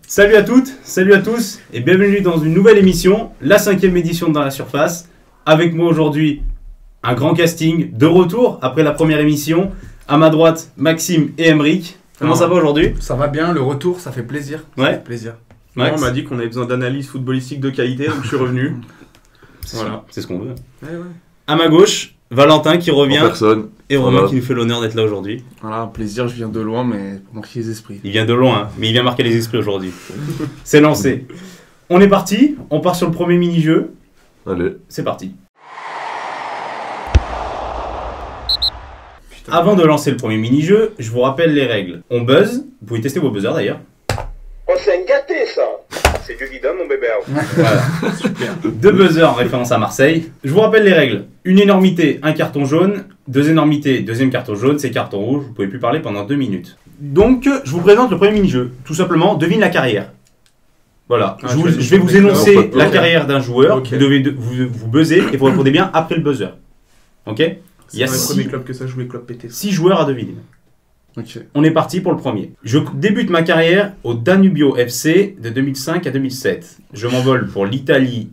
Salut à toutes, salut à tous et bienvenue dans une nouvelle émission, la 5e édition de Dans la Surface. Avec moi aujourd'hui, un grand casting de retour après la première émission. À ma droite, Maxime et Emeric. Comment ça va aujourd'hui? Ça va bien, le retour, ça fait plaisir. Ouais. Ça fait plaisir. Ouais, on m'a dit qu'on avait besoin d'analyse footballistique de qualité, donc je suis revenu. Voilà. C'est ce qu'on veut. Ouais, ouais. À ma gauche, Valentin qui revient Personne. et Romain qui nous fait l'honneur d'être là aujourd'hui. Voilà, un plaisir, je viens de loin, mais pour marquer les esprits. Il vient de loin, hein, mais il vient marquer les esprits aujourd'hui. C'est lancé. On est parti, on part sur le premier mini-jeu. Allez. C'est parti. Avant de lancer le premier mini-jeu, je vous rappelle les règles. On buzz, vous pouvez tester vos buzzers d'ailleurs. Oh, c'est un gâté ça. C'est du guidon mon bébé. Voilà. Super. 2 buzzers en référence à Marseille. Je vous rappelle les règles. Une énormité, un carton jaune. 2 énormités, deuxième carton jaune, c'est carton rouge. Vous pouvez plus parler pendant 2 minutes. Donc, je vous présente le premier mini-jeu. Tout simplement, devine la carrière. Voilà. Ah, je vais vous Non, énoncer pas de la peur. carrière d'un joueur. Ok. Vous devez vous buzzer et vous répondez bien après le buzzer. Ok? Il y a C'est le premier 6 club que ça joue, les clubs pétés. joueurs à deviner. Ok. On est parti pour le premier. Je débute ma carrière au Danubio FC de 2005 à 2007. Je m'envole pour l'Italie,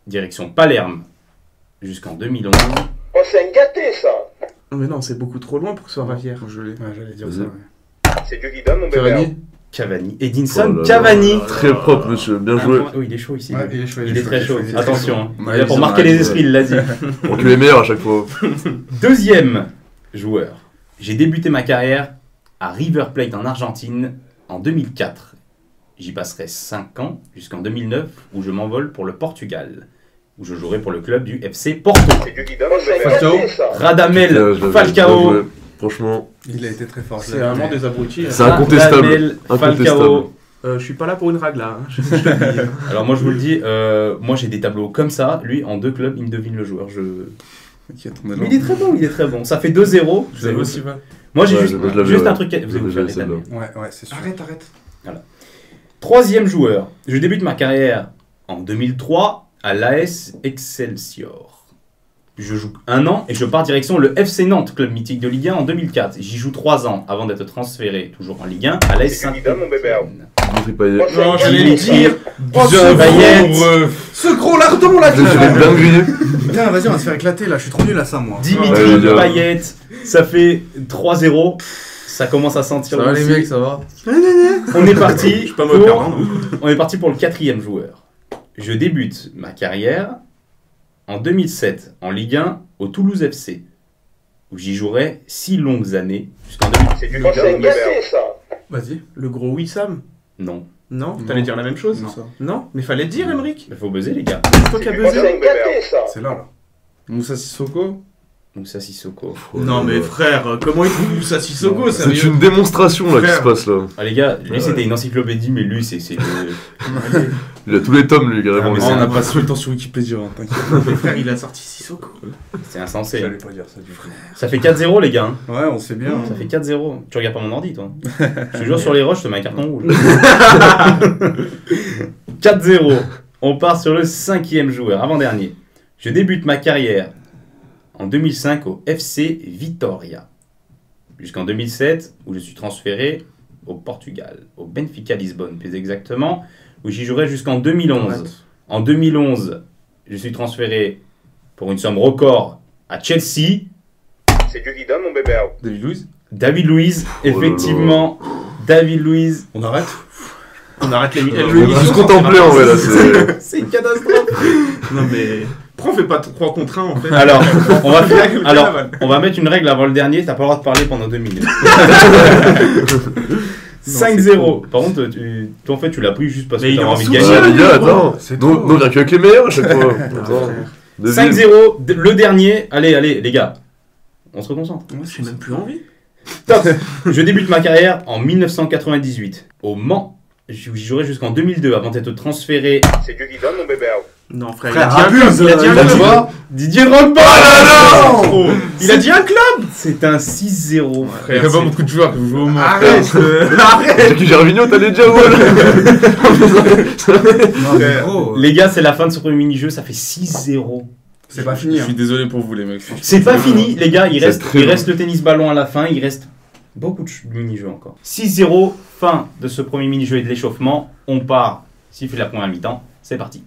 direction Palerme, jusqu'en 2011. Oh, c'est un gâté ça. Non, mais non, c'est beaucoup trop loin pour que ce soit Bavière. Je l'ai. Ouais, j'allais dire Vas-y. ça. Ouais. C'est du guidon mon bébé. Cavani. Cavani. Edinson Oh là là. Cavani. Très propre, monsieur. Bien joué. Oui, il est chaud ici. Ouais, il est chaud. Il est très chaud. il est très Attention. chaud. Hein. Ouais, Il est là pour ils marquer ont- les esprits, il l'a dit. Donc tu es meilleur à chaque fois. Deuxième joueur. J'ai débuté ma carrière à River Plate en Argentine en 2004. J'y passerai 5 ans jusqu'en 2009 où je m'envole pour le Portugal, où je jouerai pour le club du FC Porto. C'est du guidon mon bébé. Falcao. Gâté ça. Radamel Je l'avais bien Falcao. joué. Franchement, Il a été très fort. C'est vraiment des abrutis. C'est incontestable. Radamel Incontestable. Falcao. Je suis pas là pour une règle là. Hein. Je te le dis, hein. Alors moi je vous le dis, moi j'ai des tableaux comme ça. Lui en 2 clubs il me devine le joueur. Mais il est très bon, il est très bon. Ça fait 2-0. Vous avez aussi mal. Moi j'ai Ouais, juste, je l'avais, juste ouais. un truc. Vous allez vous faire J'avais celle-là. rétablir. Ouais, c'est sûr. Arrête. Troisième joueur. Je débute ma carrière en 2003 à l'AS Excelsior. Je joue 1 an et je pars direction le FC Nantes, club mythique de Ligue 1 en 2004. J'y joue 3 ans avant d'être transféré, toujours en Ligue 1, à l'AS C'est du guidon, mon bébé. Saint-Étienne. Dimitri Payet. Oh, c'est un Non, j'allais gâté, le ça. dire. Payet. Ce gros lardon là. Je vais bien griller. Putain, vas-y, on va se faire éclater là. Je suis trop nul à ça, moi. Dimitri Ouais, bien. Payet, ça fait 3-0. Ça commence à sentir aussi. ça va. On est parti. Je suis pas mauvais perdant, non. On est parti pour le 4e joueur. Je débute ma carrière en 2007 en Ligue 1 au Toulouse FC, où j'y jouerai 6 longues années jusqu'en 2000. C'est du guidon mon bébé. Ça. Vas-y. Le gros Wissam. Non, Non, Non. t'allais dire la même chose. Non. Non, mais fallait le dire, Emeric. il faut buzzer les gars. C'est toi qui as C'est du guidon buzzé. mon bébé. Ça. C'est là, là. Moussa Sissoko. Moussa Sissoko. Non mais frère, comment il trouve Moussa Sissoko, C'est sérieux? une démonstration là qui Frère. se passe là. Ah les gars, lui c'était une encyclopédie, mais lui c'est Il a tous les tomes lui carrément. Ah, mais Oh, c'est on un- n'a pas tout le temps sur Wikipédia, hein, t'inquiète. Mais frère, il a sorti Sissoko. c'est insensé. J'allais pas dire ça du coup. Ça fait 4-0 les gars. Hein. Ouais, on sait bien. Ça fait 4-0. Tu regardes pas mon ordi toi. Je te jure sur les roches, je te mets un carton rouge. 4-0. On part sur le 5e joueur, avant-dernier. Je débute ma carrière en 2005 au FC Vitória. Jusqu'en 2007, où je suis transféré au Portugal, au Benfica Lisbonne, plus exactement, où j'y jouerai jusqu'en 2011. Arrête. En 2011, je suis transféré pour une somme record à Chelsea. C'est du guidon mon bébé. David Luiz. David Luiz, là là. effectivement, David Luiz. On arrête. On arrête les On va juste contempler en vrai là. c'est- C'est une catastrophe. Non mais. Pourquoi on fait pas 3 contre 1 en fait? Alors, on va faire, Le alors, carnaval. on va mettre une règle avant le dernier. T'as pas le droit de parler pendant 2 minutes. 5-0. Par contre, toi en fait, tu l'as pris juste parce Mais que il t'as est en envie de soutien. gagner. Ouais, les gars, attends. C'est Donc trop. on vient qu'avec les meilleurs à chaque fois. Attends. Devine. 5-0. Le dernier. Allez, les gars. On se reconcentre. Moi j'ai même plus envie. Top. Je débute ma carrière en 1998 au Mans. J'y jouerai jusqu'en 2002 avant d'être transféré. C'est du guidon mon bébé. Non frère, Frère, il a dit un abuse, club. Il a dit un il a club. dit- Didier Drogba. Oh, il a dit un club. C'est un 6-0. Il y a pas c'est- beaucoup de joueurs qui jouent au Mans. Arrête. Arrête. Jackie Gervinho, t'as les diables. Non, mais gros, Les gars, c'est la fin de ce premier mini-jeu. Ça fait 6-0. c'est pas fini. Je Hein. suis désolé pour vous les mecs. C'est pas fini, les gars. Il C'est reste, très il long. reste le tennis ballon à la fin. Il reste Beaucoup de mini-jeux encore. 6-0, fin de ce premier mini-jeu et de l'échauffement. On part, siffle la première mi-temps. C'est parti.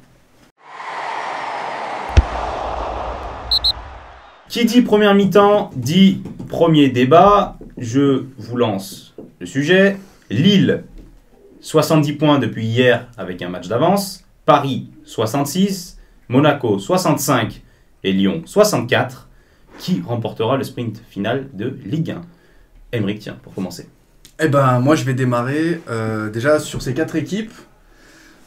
Qui dit première mi-temps, dit premier débat. Je vous lance le sujet. Lille, 70 points depuis hier avec un match d'avance. Paris, 66. Monaco, 65. Et Lyon, 64. Qui remportera le sprint final de Ligue 1 ? Aymeric, tiens, pour commencer. Eh ben, moi, je vais démarrer. Déjà, sur ces 4 équipes,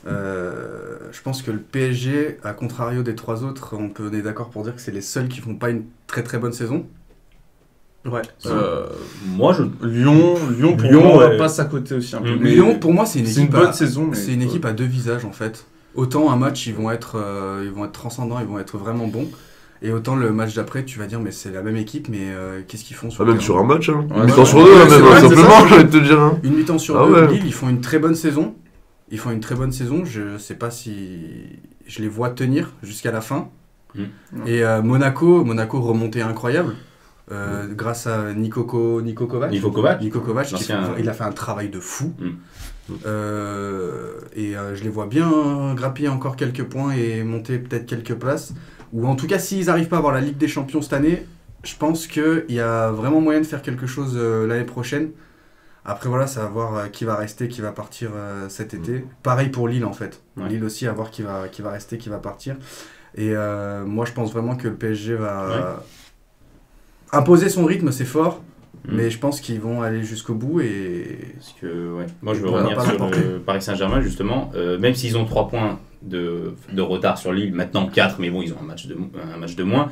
je pense que le PSG, à contrario des 3 autres, on est d'accord pour dire que c'est les seuls qui font pas une très très bonne saison. Ouais. Moi, je... Lyon pour Lyon, moi, ouais. passe à côté aussi un peu. Mais Lyon, pour moi, c'est une c'est équipe une bonne à, saison. Mais... c'est une équipe à 2 visages, en fait. Autant un match, ils vont être transcendants, ils vont être vraiment bons. Et autant le match d'après, tu vas dire, mais c'est la même équipe, mais qu'est-ce qu'ils font sur Ah, le même terrain sur un match, hein. Ouais, Une mi-temps ouais, sur ouais, deux, ouais, hein, c'est même, vrai, c'est simplement, ça. j'ai envie de te dire. Hein. Une mi-temps sur Ah 2, ouais. Lille, ils font une très bonne saison. Ils font une très bonne saison. Je sais pas si je les vois tenir jusqu'à la fin. Et Monaco remontée incroyable. Grâce à Niko Kovac. Nico Kovac. Il a fait un travail de fou. Mm. Je les vois bien grappiller encore quelques points et monter peut-être quelques places. Ou en tout cas, s'ils n'arrivent pas à avoir la Ligue des Champions cette année, je pense qu'il y a vraiment moyen de faire quelque chose l'année prochaine. Après, voilà, ça va voir qui va rester, qui va partir cet été. Pareil pour Lille, en fait. Ouais. Lille aussi, à voir qui va rester, qui va partir. Et moi, je pense vraiment que le PSG va imposer son rythme, c'est fort. Mais je pense qu'ils vont aller jusqu'au bout. Parce que, ouais. Moi, je veux On va revenir pas sur l'emporter. le Paris Saint-Germain, justement. Même s'ils ont 3 points de retard sur Lille, maintenant 4, mais bon, ils ont un match de moins.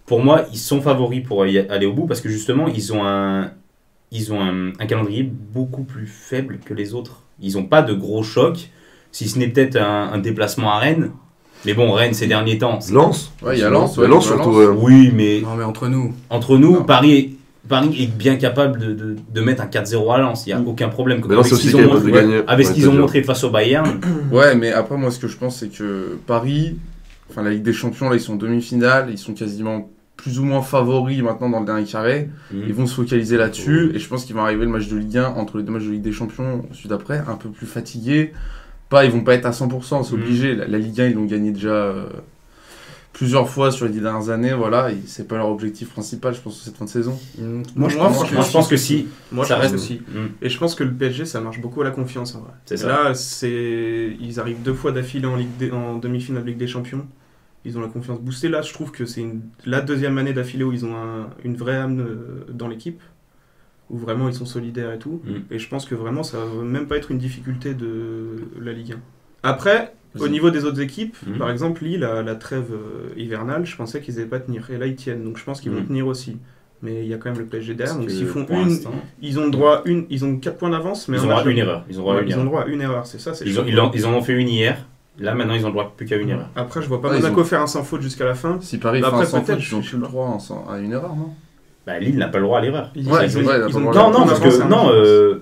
Pour moi, ils sont favoris pour y aller au bout parce que, justement, ils ont un calendrier beaucoup plus faible que les autres. Ils n'ont pas de gros chocs, si ce n'est peut-être un déplacement à Rennes. Mais bon, Rennes, ces derniers temps... Lens. Ouais, il y a Lens. Ouais, Lens surtout. Ouais. Oui, mais Non, mais entre nous. non. Paris est bien capable de mettre un 4-0 à Lens. Il n'y a aucun problème. Mais Lens, c'est aussi qu'ils ont capable de montré- gagner. avec ce Ouais, qu'ils ont c'est montré face au Bayern. Ouais, mais après, moi, ce que je pense, c'est que Paris, enfin, la Ligue des Champions, là, ils sont en demi-finale, ils sont quasiment plus ou moins favoris maintenant dans le dernier carré. Ils vont se focaliser là-dessus, et je pense qu'ils vont arriver le match de Ligue 1 entre les 2 matchs de Ligue des Champions, celui d'après, un peu plus fatigués. Ils vont pas être à 100%, c'est obligé. La Ligue 1, ils l'ont gagné déjà plusieurs fois sur les 10 dernières années, voilà, et c'est pas leur objectif principal, je pense, sur cette fin de saison. Moi, je pense que si. Moi, Ça je reste pense aussi. Et je pense que le PSG, ça marche beaucoup à la confiance, en vrai. C'est Et ça. là, ils arrivent 2 fois d'affilée en demi-finale de Ligue des Champions. Ils ont la confiance boostée. Là, je trouve que c'est la 2e année d'affilée où ils ont une vraie âme dans l'équipe, où vraiment ils sont solidaires et tout. Et je pense que vraiment, ça va même pas être une difficulté de la Ligue 1. Après, au niveau des autres équipes, par exemple, Lille, la trêve hivernale, je pensais qu'ils n'allaient pas tenir. Et là, ils tiennent. Donc je pense qu'ils vont tenir aussi. Mais il y a quand même le PSG derrière. Donc s'ils font ils ont droit ils ont 4 points d'avance. Mais Ils ont droit à une erreur. Ils ont droit à une erreur, c'est ça. Ils en ont fait une hier. Là, maintenant, ils ont le droit plus qu'à une erreur. Après, je vois pas Monaco faire un sans faute jusqu'à la fin. Si Paris fait un sans faute, ils ont plus le droit à une erreur, non ? Bah, Lille n'a pas le droit à l'erreur. Ils ont Non, parce que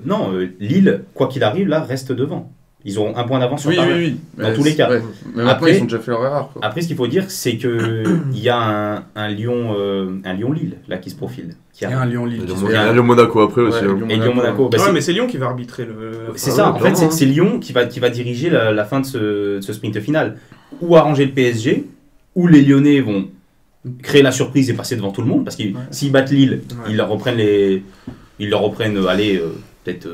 Lille, quoi qu'il arrive, là, reste devant. Ils auront un point d'avance sur Paris. Dans tous les cas. Mais maintenant, ils ont déjà fait leur erreur. Quoi. Après, ce qu'il faut dire, c'est qu'il y a un Lyon-Lille là qui se profile. Il y a un Lyon-Lille. Il y a Lyon-Monaco après aussi. Et Lyon-Monaco. Ouais, mais c'est Lyon qui va arbitrer c'est ça, en fait, c'est Lyon qui va diriger la fin de ce sprint final. Ou arranger le PSG, ou les Lyonnais vont créer la surprise et passer devant tout le monde, parce que s'ils battent Lille, ils leur reprennent peut-être...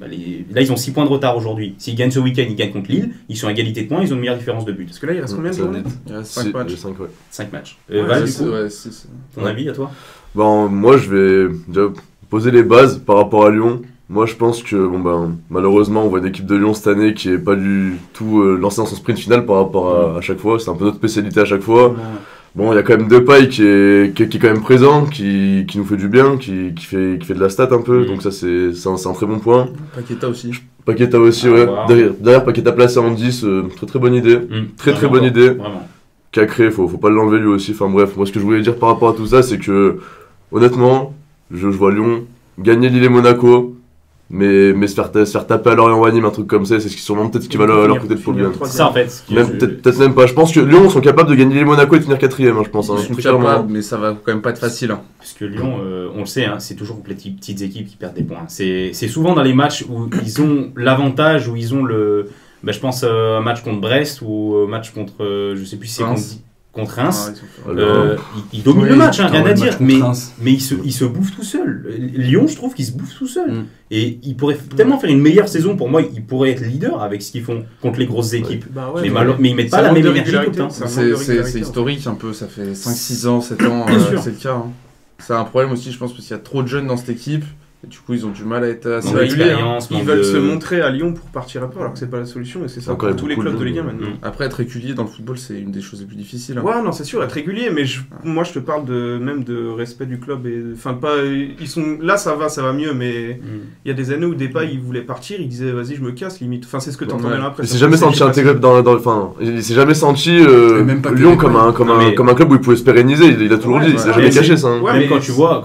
Là, ils ont 6 points de retard aujourd'hui. S'ils gagnent ce week-end, ils gagnent contre Lille. Ils sont à égalité de points, ils ont une meilleure différence de but. Parce que là, il reste combien de journées ? Il reste 5 matchs. 5 matchs. Val, du coup, c'est ton avis à toi ? Bon, moi, je vais déjà poser les bases par rapport à Lyon. Moi, je pense que malheureusement, on voit une équipe de Lyon cette année qui n'est pas du tout lancée dans son sprint final par rapport à chaque fois. C'est un peu notre spécialité à chaque fois. Bon, il y a quand même Depay qui est quand même présent, qui nous fait du bien, qui fait de la stat un peu, donc ça c'est un très bon point. Paqueta aussi. Paqueta aussi, ouais. Derrière Paqueta placé en 10, très bonne idée. Très bonne idée. Vraiment. Qu'a créé, faut pas l'enlever lui aussi. Enfin bref, moi ce que je voulais dire par rapport à tout ça, c'est que honnêtement, je vois Lyon gagner Lille et Monaco, Mais se faire taper à Lorient ou à Nîmes, un truc comme ça, c'est sûrement peut-être ce qui va leur coûter le problème. C'est ça en fait. Peut-être même pas. Je pense que Lyon sont capables de gagner les Monaco et de finir 4ème, je pense. Ils sont capables, mais ça va quand même pas être facile. Parce que Lyon, on le sait, c'est toujours les petites équipes qui perdent des points. C'est souvent dans les matchs où ils ont l'avantage, où ils ont le. Je pense un match contre Brest ou un match contre. Je sais plus si c'est contre Reims. Ils dominent le match, rien à dire. Mais ils se bouffent tout seuls. Lyon, je trouve qu'ils se bouffent tout seuls. Et ils pourraient tellement faire une meilleure saison. Pour moi, ils pourraient être leaders avec ce qu'ils font contre les grosses équipes. Mais ils mettent pas la même énergie tout le temps. C'est historique un peu, ça fait 5-6 ans, 7 ans, c'est le cas. C'est un problème aussi, je pense, parce qu'il y a trop de jeunes dans cette équipe. Et du coup, ils ont du mal à être assez réguliers. Ils veulent se montrer à Lyon pour partir à peu, alors que c'est pas la solution. Et c'est ça pour tous les clubs de Ligue 1 maintenant. Après, être régulier dans le football, c'est une des choses les plus difficiles. Ouais, non, c'est sûr, être régulier. Mais moi, je te parle même de respect du club. Enfin, pas. Ils sont là, ça va mieux. Mais il y a des années où Depay, il voulait partir, il disait, vas-y, je me casse, limite. Enfin, c'est ce que t'entendais là après. Il s'est jamais senti intégré il s'est jamais senti Lyon comme un club où il pouvait se pérenniser. Il a toujours dit, il s'est jamais caché ça. Même quand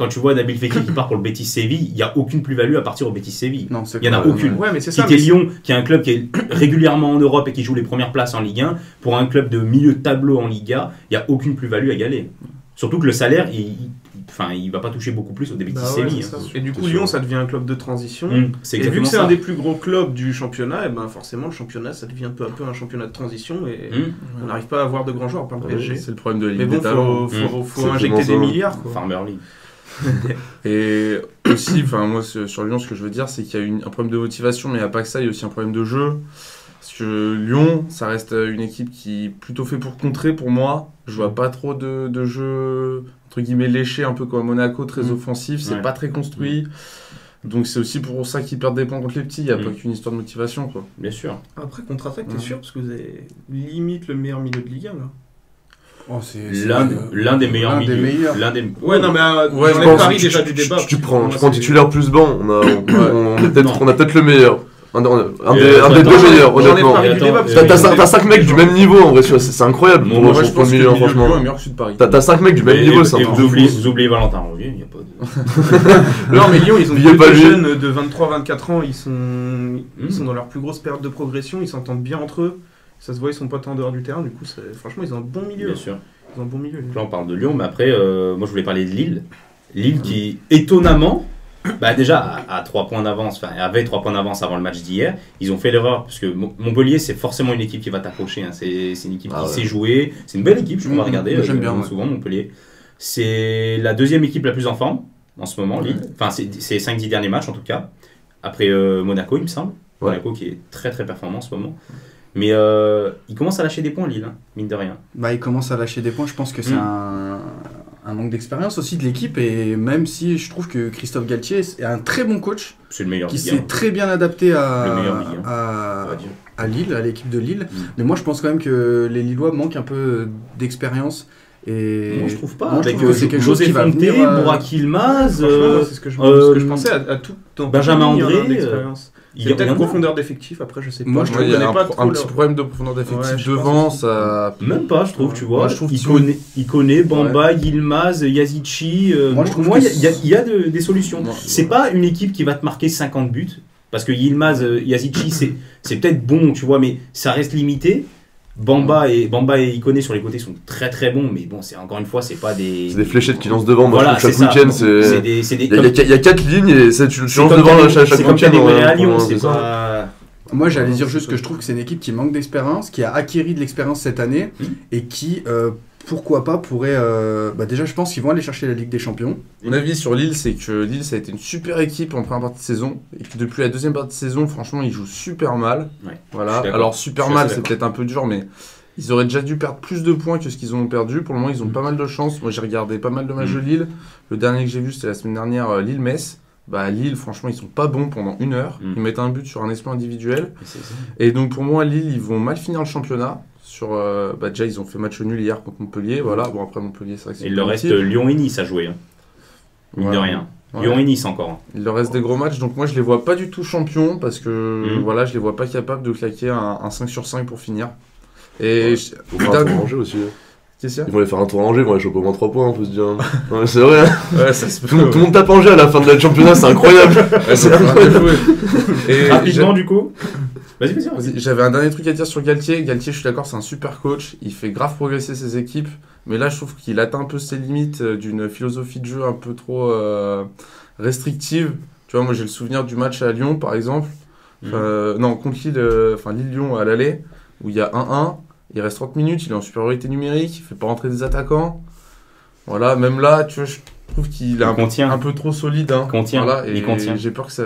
tu vois Nabil Fekir qui part pour le Betis Séville, il y a aucune plus-value à partir au Betis Séville. Il n'y en a aucune. Quitter Lyon, qui est un club qui est régulièrement en Europe et qui joue les premières places en Ligue 1, pour un club de milieu de tableau en Liga, il n'y a aucune plus-value à Galer. Surtout que le salaire, il va pas toucher beaucoup plus au Betis Séville. Et du coup, Lyon, ça devient un club de transition. Et vu que c'est un des plus gros clubs du championnat, et forcément, le championnat, ça devient peu à peu un championnat de transition. Et on n'arrive pas à avoir de grands joueurs par le PSG. C'est le problème de la Ligue des Talents. Faut injecter des milliards. Farmer League. Et aussi, moi sur Lyon, ce que je veux dire, c'est qu'il y a un problème de motivation, mais il n'y a pas que ça, il y a aussi un problème de jeu. Parce que Lyon, ça reste une équipe qui est plutôt fait pour contrer pour moi. Je vois pas trop de jeu, entre guillemets, léché, un peu comme à Monaco, très offensif, c'est pas très construit. Donc c'est aussi pour ça qu'ils perdent des points contre les petits, il n'y a pas qu'une histoire de motivation, quoi. Bien sûr. Après, contre-attaque, t'es sûr, parce que vous avez limite le meilleur milieu de Ligue 1, là. L'un des meilleurs milieux. Ouais, non, mais je pense Paris déjà du débat. Tu prends titulaire plus banc, on a peut-être le meilleur. Un des deux meilleurs, honnêtement. T'as 5 mecs du même niveau, en vrai, c'est incroyable. Moi, je pense que le franchement, est meilleur que celui de Paris. T'as 5 mecs du même niveau, c'est un truc de fou. Vous oubliez Valentin Roulier, il n'y a pas de... Non, mais Lyon, ils ont deux jeunes de 23-24 ans, ils sont dans leur plus grosse période de progression, ils s'entendent bien entre eux. Ça se voit, ils sont pas tant en dehors du terrain, du coup, franchement, ils ont un bon milieu. Bien sûr. Ils ont un bon milieu. Là, on parle de Lyon, mais après, moi, je voulais parler de Lille. Lille qui, étonnamment, déjà à 3 points d'avance, avait 3 points d'avance avant le match d'hier. Ils ont fait l'erreur, parce que Montpellier, c'est forcément une équipe qui va t'accrocher. C'est une équipe qui sait jouer. C'est une belle équipe, je peux regarder. J'aime bien souvent Montpellier. C'est la deuxième équipe la plus en forme en ce moment, Lille. Enfin, c'est 5-10 derniers matchs en tout cas. Après Monaco, il me semble. Monaco qui est très très performant en ce moment. Mais il commence à lâcher des points, Lille, mine de rien. Il commence à lâcher des points. Je pense que c'est un manque d'expérience aussi de l'équipe. Et même si je trouve que Christophe Galtier est un très bon coach, c'est le meilleur qui s'est très bien adapté à Lille, à l'équipe de Lille. Mais moi, je pense quand même que les Lillois manquent un peu d'expérience. Et moi, je trouve pas. Moi, je trouve que c'est quelque chose qui va venir. Burak Yilmaz, c'est ce que je pensais à tout. Benjamin André. C'est peut-être profondeur d'effectif, après je sais pas. Moi je connais pas trop. Un petit problème de profondeur d'effectif devant, ça. Même pas, je trouve, tu vois. Il connaît Bamba, Yilmaz, Yazici. Moi je trouve il y a des solutions. C'est pas une équipe qui va te marquer 50 buts. Parce que Yilmaz, Yazici, c'est peut-être bon, tu vois, mais ça reste limité. Bamba et Ikoné sur les côtés sont très très bons, mais bon, c'est encore une fois, c'est pas des. C'est des fléchettes qui lancent devant. Voilà, chaque week-end, il y a 4 lignes et tu lances devant chaque week-end. C'est comme à Lyon, c'est pas. Moi, j'allais dire juste que je trouve que c'est une équipe qui manque d'expérience, qui a acquis de l'expérience cette année et qui, pourquoi pas, pourrait. Déjà, je pense qu'ils vont aller chercher la Ligue des Champions. Mon avis sur Lille, c'est que Lille, ça a été une super équipe en première partie de saison et que depuis la deuxième partie de saison, franchement, ils jouent super mal. Ouais, voilà. Alors, super mal, c'est peut-être un peu dur, mais ils auraient déjà dû perdre plus de points que ce qu'ils ont perdu. Pour le moment, ils ont pas mal de chance. Moi, j'ai regardé pas mal de matchs de Lille. Le dernier que j'ai vu, c'était la semaine dernière, Lille-Metz. Lille, franchement, ils sont pas bons pendant 1 heure. Ils mettent un but sur un exploit individuel. Et donc, pour moi, Lille, ils vont mal finir le championnat. Déjà, ils ont fait match nul hier contre Montpellier. Voilà. Bon, après Montpellier, c'est vrai que c'est. Il leur reste Lyon et Nice à jouer. Mine de rien. Ouais. Lyon et Nice encore. Il leur reste des gros matchs. Donc, moi, je les vois pas du tout champions parce que je les vois pas capables de claquer un 5 sur 5 pour finir. Et faut manger aussi. Qu'est-ce qu'il y a? Ils vont aller faire un tour à Angers, ils vont aller choper au moins 3 points, on peut se dire. Non, mais c'est vrai, hein. Ouais, ça se peut. Tout le monde tape Angers à la fin de la championnat, c'est incroyable. Ouais, c'est incroyable. Et Rapidement, du coup. Vas-y. J'avais un dernier truc à dire sur Galtier. Galtier, je suis d'accord, c'est un super coach. Il fait grave progresser ses équipes. Mais là, je trouve qu'il atteint un peu ses limites d'une philosophie de jeu un peu trop restrictive. Tu vois, moi, j'ai le souvenir du match à Lyon, par exemple. Non, contre Lille, Lille-Lyon à l'aller, où il y a 1-1. Il reste 30 minutes, il est en supériorité numérique, il fait pas rentrer des attaquants. Voilà, même là, tu vois, je trouve qu'il est un peu trop solide. Hein. Voilà, et il contient. j'ai peur que ça.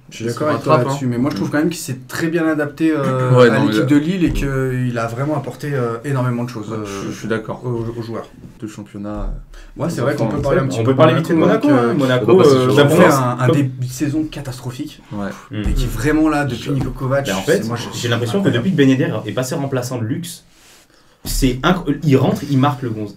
Je suis d'accord avec toi là-dessus, mais moi je trouve quand même qu'il s'est très bien adapté à l'équipe de Lille et qu'il a vraiment apporté énormément de choses je suis d'accord. Aux joueurs. De championnat. Ouais, c'est vrai qu'on peut parler un petit peu. On peut parler vite fait de Monaco. Monaco, a fait un début de saison catastrophique. Ouais. Et qui est vraiment là depuis Niko Kovac. En fait, j'ai l'impression que depuis que Ben Yedder est passé remplaçant de luxe, il rentre, il marque le 11.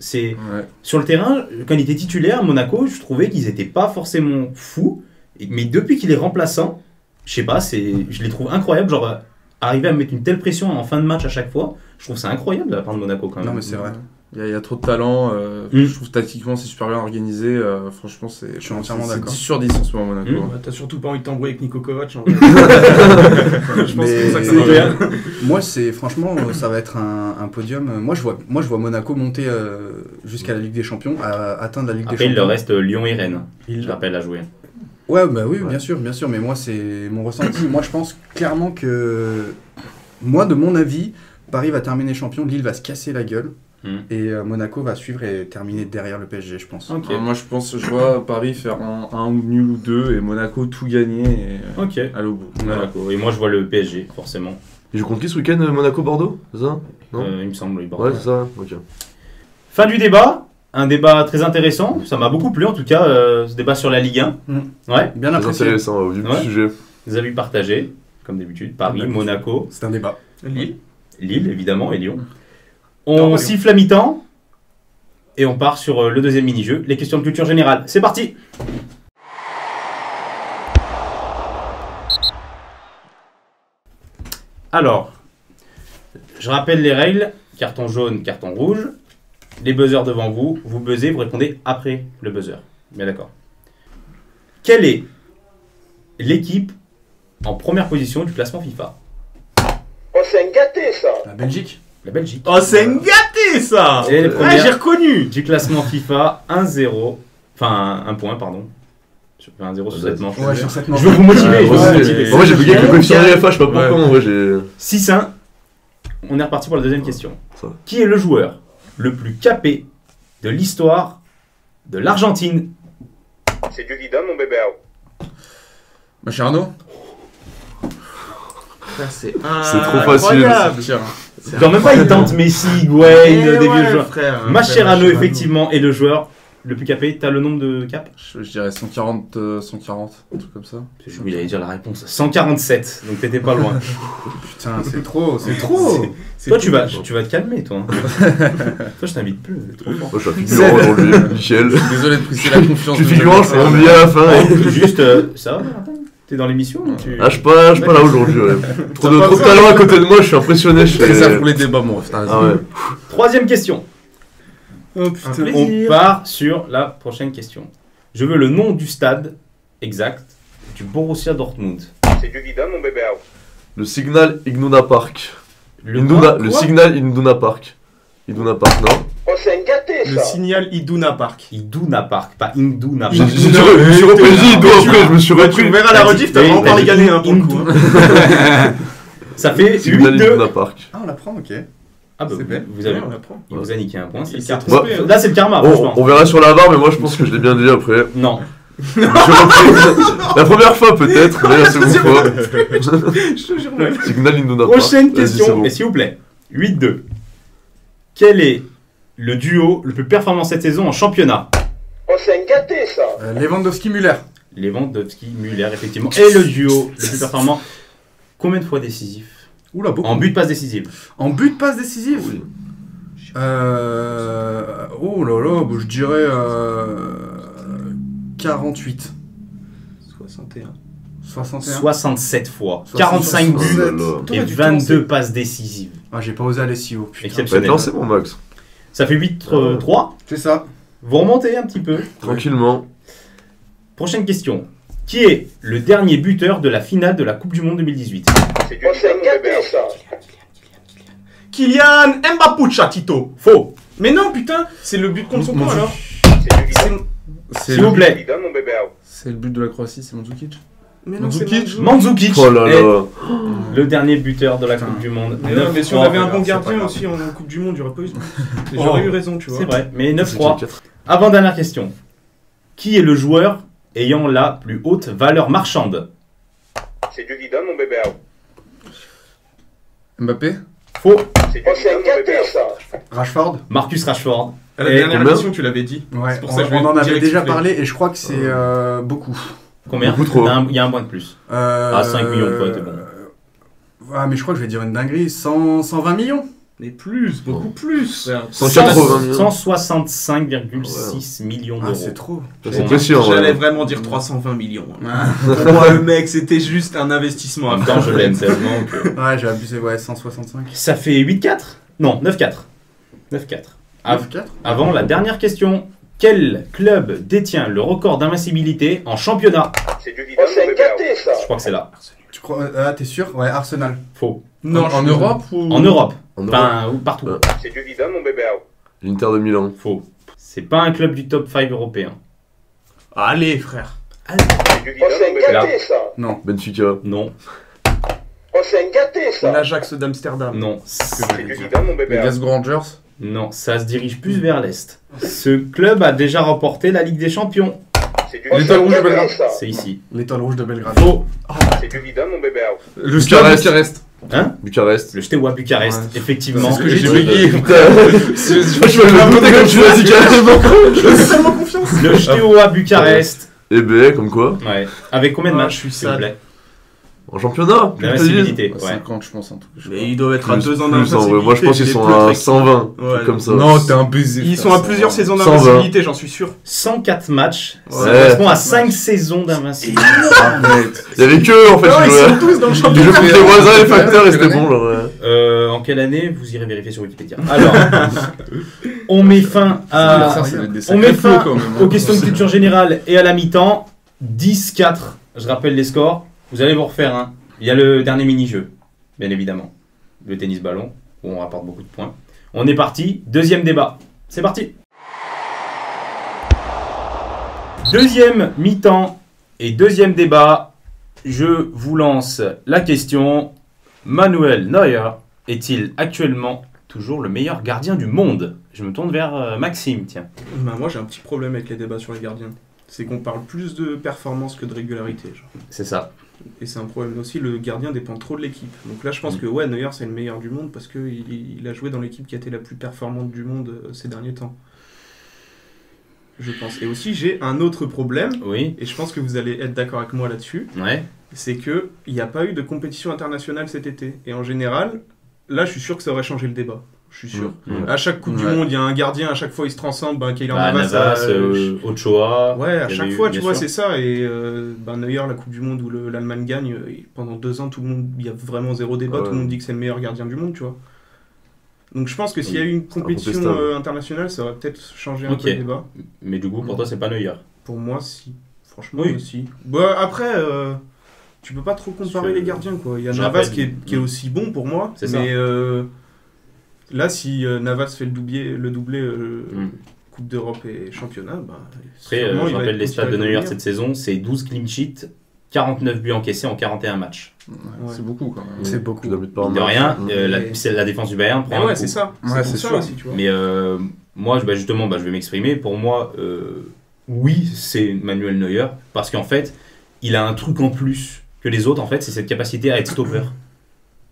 Sur le terrain, quand il était titulaire, Monaco, je trouvais qu'ils n'étaient pas forcément fous. Mais depuis qu'il est remplaçant, je sais pas, je les trouve incroyables. Genre, arriver à mettre une telle pression en fin de match à chaque fois, je trouve ça incroyable de la part de Monaco quand même. Non, mais c'est vrai. Il y a trop de talent. Je trouve tactiquement c'est super bien organisé. Franchement, je suis entièrement d'accord. 10 sur 10 en ce moment, Monaco. T'as surtout pas envie de t'embrouiller avec Niko Kovac. Je pense que c'est ça que ça va bien. Moi, franchement, ça va être un podium. Moi, je vois Monaco monter jusqu'à la Ligue des Champions, à atteindre la Ligue des Champions. Après, il leur reste Lyon et Rennes. Je rappelle à jouer. Ouais, bah oui, bien sûr. Mais moi, c'est mon ressenti. Moi, je pense clairement que, de mon avis, Paris va terminer champion, Lille va se casser la gueule. Et Monaco va suivre et terminer derrière le PSG, je pense. Okay. Moi, je vois Paris faire un nul ou deux et Monaco tout gagner et aller au bout. Monaco. Et moi, je vois le PSG, forcément. Il joue contre qui ce week-end, Monaco-Bordeaux? C'est ça? Non il me semble, oui, Bordeaux. Ouais, c'est ça, ok. Fin du débat. Un débat très intéressant. Ça m'a beaucoup plu, en tout cas, ce débat sur la Ligue 1. Ouais. Bien apprécié. C'est intéressant, au vu du sujet. Des avis partagés, comme d'habitude. Paris, Monaco. C'est un débat. Lille, évidemment, et Lyon. On siffle à mi-temps et on part sur le deuxième mini-jeu, les questions de culture générale. C'est parti! Alors, je rappelle les règles. Carton jaune, carton rouge. Les buzzers devant vous. Vous buzzez, vous répondez après le buzzer. Bien d'accord. Quelle est l'équipe en première position du classement FIFA? Oh, c'est un gâté, ça. La Belgique. La Belgique. Oh, c'est un gâté, ça. Et les premières j'ai reconnu. du classement FIFA, 1-0. Enfin, 1 point, pardon. 1-0 sur cette manche. Ouais, sur cette manche. Je veux vous motiver. Moi j'ai bugué avec le coefficient de FA, je sais pas pourquoi. Moi j'ai. 6-1. On est reparti pour la deuxième question. Ça. Qui est le joueur le plus capé de l'histoire de l'Argentine? C'est du Vidal, mon bébé. Mascherano. C'est trop facile. Genre même pas il tente Messi, Higuaín, des vieux joueurs. Mascherano effectivement est le joueur le plus capé. T'as le nombre de capes? Je dirais 140, un truc comme ça. Il allait dire la réponse. 147, donc t'étais pas loin. Putain, c'est trop. Toi tu vas te calmer toi. Toi je t'invite plus. Trop fort. Moi je suis un figurant aujourd'hui, Michel. Désolé de pousser la confiance. Je suis figurant, c'est on dit à la fin. Juste, ça va Valentin? T'es dans l'émission? Ah, je suis pas là aujourd'hui. Ouais. Trop de talent à côté de moi, je suis impressionné. C'est ça pour les débats, mon ref. Ah ouais. Troisième question. Oh putain. On part sur la prochaine question. Je veux le nom du stade exact du Borussia Dortmund. C'est du Vidal, mon bébé. Le Signal Iduna Park. Le Signal Iduna Park. Iduna Park, non? Oh, c'est un gâté, ça. Le signal Iduna Park. Iduna Park, pas Induna Park. Je me suis repris Ido après, je me suis repris. Tu verras la rediff, t'as vraiment pas régalé pour le coup. Ça fait Signal 8-2. Iduna Park. Ah, on l'apprend, ok. Ah bah C'est bien. vous avez, on l'apprend. il vous a niqué un point. C'est le s'est karma. trompé, hein. Là c'est le karma, franchement. On verra sur la VAR, mais moi je pense que je l'ai bien dit après. Non. Je me suis repris. La première fois peut-être, mais la seconde fois. Je te jure, mec. Signal Iduna Park. Prochaine Vas-y, question, c'est bon. et s'il vous plaît. 8-2. Quel est le duo le plus performant cette saison en championnat? Oh, c'est un gâté, ça. Lewandowski-Müller. Lewandowski-Müller, effectivement. Et le duo le plus performant. Combien de fois décisif? Oula, beaucoup. En but passe décisive. En but passe décisive. Oui. Oh là là, bah, je dirais 48. 61. 61. 67 fois. 67. 45 buts Oh là là. et 22 passes décisives. Ah, j'ai pas osé aller si haut. Putain. Exceptionnel. Non, c'est bon, Max. Ça fait 8-3. C'est ça. Vous remontez un petit peu. Tranquillement. Prochaine question. Qui est le dernier buteur de la finale de la Coupe du Monde 2018? C'est du c'est gâté, ça. Kylian Mbappé, Tito. Faux. Mais non, putain, c'est le but contre son camp alors. C'est du vidame. S'il vous plaît. Vidame, mon bébé. C'est le but de la Croatie, c'est Mandzukic. Mais non, c'est Mandzukic. Mandzukic Oh là est là. le dernier buteur de la Coupe du Monde. Mais, non, mais si on avait un bon c'est pas gardien grave. aussi en Coupe du Monde, il n'y aurait pas eu ce but. Et j'aurais eu raison, tu vois. C'est vrai, mais C'est 9-3. 4. Avant-dernière question. Qui est le joueur ayant la plus haute valeur marchande? C'est du vidame, mon bébé. Mbappé. Faux. C'est du vidame, mon bébé. Ça. Rashford. Marcus Rashford. À la Et dernière combien émission, tu l'avais dit. Ouais, C'est pour ça que je vais on en avait direct déjà siffler. parlé et je crois que c'est beaucoup. Combien? Beaucoup trop. Il y a un point de plus. 5 millions de fois, t'es bon. Ah, mais je crois que je vais dire une dinguerie. 120 millions. Mais plus, beaucoup plus. 180 millions. 165,6 millions Ah, d'euros. c'est trop. C'est précis en J'allais vrai. vraiment dire 320 millions. Pour moi, le mec, c'était juste un investissement. En même temps, je l'aime tellement que... Ouais, j'ai abusé, ouais, 165. Ça fait 8-4? Non, 9-4. 9-4. 9-4. Avant la dernière question. Quel club détient le record d'invincibilité en championnat? C'est du vidame, mon bébé. Je crois que c'est là. Tu crois, ah, t'es sûr? Ouais, Arsenal. Faux. Non, en Europe ou En Europe. En Europe. Enfin, ou partout. Ouais. C'est du vidame, mon bébé. L'Inter de Milan. Faux. C'est pas un club du top 5 européen. Allez, frère. C'est du vidame, mon bébé. Là. Ça. Non. Benfica. Non, Oh, c'est un gâté, ça. L'Ajax d'Amsterdam. non, C'est du vidame, mon les bébé. Glasgow Rangers. non, ça se dirige plus vers l'Est. Ce club a déjà remporté la Ligue des Champions. C'est du L'étoile rouge de gâté, Belgrade. ça. C'est ici. L'étoile rouge de Belgrade. Faux. C'est du vidame, mon bébé. Le Bucarest. Stade Bucarest. Hein? Bucarest. Le Steaua Bucarest, Ouais. effectivement. C'est ce que j'ai J'ai dit. bégayé, Putain. Je vais le noter comme tu l'as dit carrément. Le Steaua Bucarest. Et ben, comme quoi. Ouais. Avec combien de Ah, matchs, je suis s'il vous sale. plaît? En championnat. L'invincibilité, ouais. 50, je pense, un truc. Mais ils doivent être à Plus, 2 ans plus, en vrai. Moi, je pense qu'ils sont à 120. Ouais, truc comme ça. Non, t'es un baiser. Ils frère, sont à ça plusieurs va. saisons 120. d'invincibilité, j'en suis sûr. 104 matchs. Ça Ouais. correspond à 5 saisons d'invincibilité. Arrête. Il y avait que eux en fait. Non, qui ils jouaient. sont tous dans le Les championnat. jeux contre les voisins, les facteurs, et Quelle c'était année bon. Genre, ouais. En quelle année? Vous irez vérifier sur Wikipédia. Alors, on met fin à... Ça, ça va être des On met sacrés fin flots, quand même, hein. aux questions de culture générale et à la mi-temps. 10-4. Je rappelle les scores. Vous allez vous refaire un. Il y a le dernier mini-jeu, bien évidemment. Le tennis-ballon, où on rapporte beaucoup de points. On est parti. Deuxième débat. C'est parti. Deuxième mi-temps et deuxième débat. Je vous lance la question. Manuel Neuer est-il actuellement toujours le meilleur gardien du monde? Je me tourne vers Maxime, tiens. Bah, moi, j'ai un petit problème avec les débats sur les gardiens. C'est qu'on parle plus de performance que de régularité. Genre. C'est ça. Et c'est un problème aussi, le gardien dépend trop de l'équipe. Donc là, je pense que ouais, Neuer, c'est le meilleur du monde parce qu'il a joué dans l'équipe qui a été la plus performante du monde ces derniers temps. Je pense. Et aussi, j'ai un autre problème, Oui. et je pense que vous allez être d'accord avec moi là-dessus, Ouais. c'est qu'il n'y a pas eu de compétition internationale cet été. Et en général, là, je suis sûr que ça aurait changé le débat. Je suis sûr. Mm. À chaque Coupe du Ouais. Monde, il y a un gardien, à chaque fois, il se transcende. Ben, Keylor Bah, Navas, Ochoa. ouais, à il y chaque avait fois, eu, tu bien vois, sûr. c'est ça. Et Neuer, la Coupe du Monde où l'Allemagne gagne, pendant 2 ans, tout le monde, il y a vraiment zéro débat. Ouais. Tout le monde dit que c'est le meilleur gardien du monde, tu vois. Donc je pense que s'il y a eu une compétition incontestable. internationale, ça aurait peut-être changé un Ok. peu le débat. Mais du coup, pour toi, c'est pas Neuer. Pour moi, si. Franchement, Oui. si. Bah, après, tu peux pas trop comparer Je- les gardiens, quoi. Il y a je Navas rappelle. qui est aussi bon pour moi. C'est ça. Mais là, si Navas fait le doublé Mm. Coupe d'Europe et championnat, bah. Après, sûrement, je il va rappelle être les stats de considéré Neuer comme cette saison, c'est 12 clean sheets, 49 buts encaissés en 41 matchs. Ouais, Ouais. C'est beaucoup quand même. C'est beaucoup. Plus d'un but par Mine de match. rien, Mais- la défense du Bayern Mais prend un ouais, coup. c'est ça. Ouais, pour c'est ça sûr. aussi, tu vois. Mais moi, justement, je vais m'exprimer. Pour moi, oui, c'est Manuel Neuer, parce qu'en fait, il a un truc en plus que les autres, en fait, c'est cette capacité à être stopper.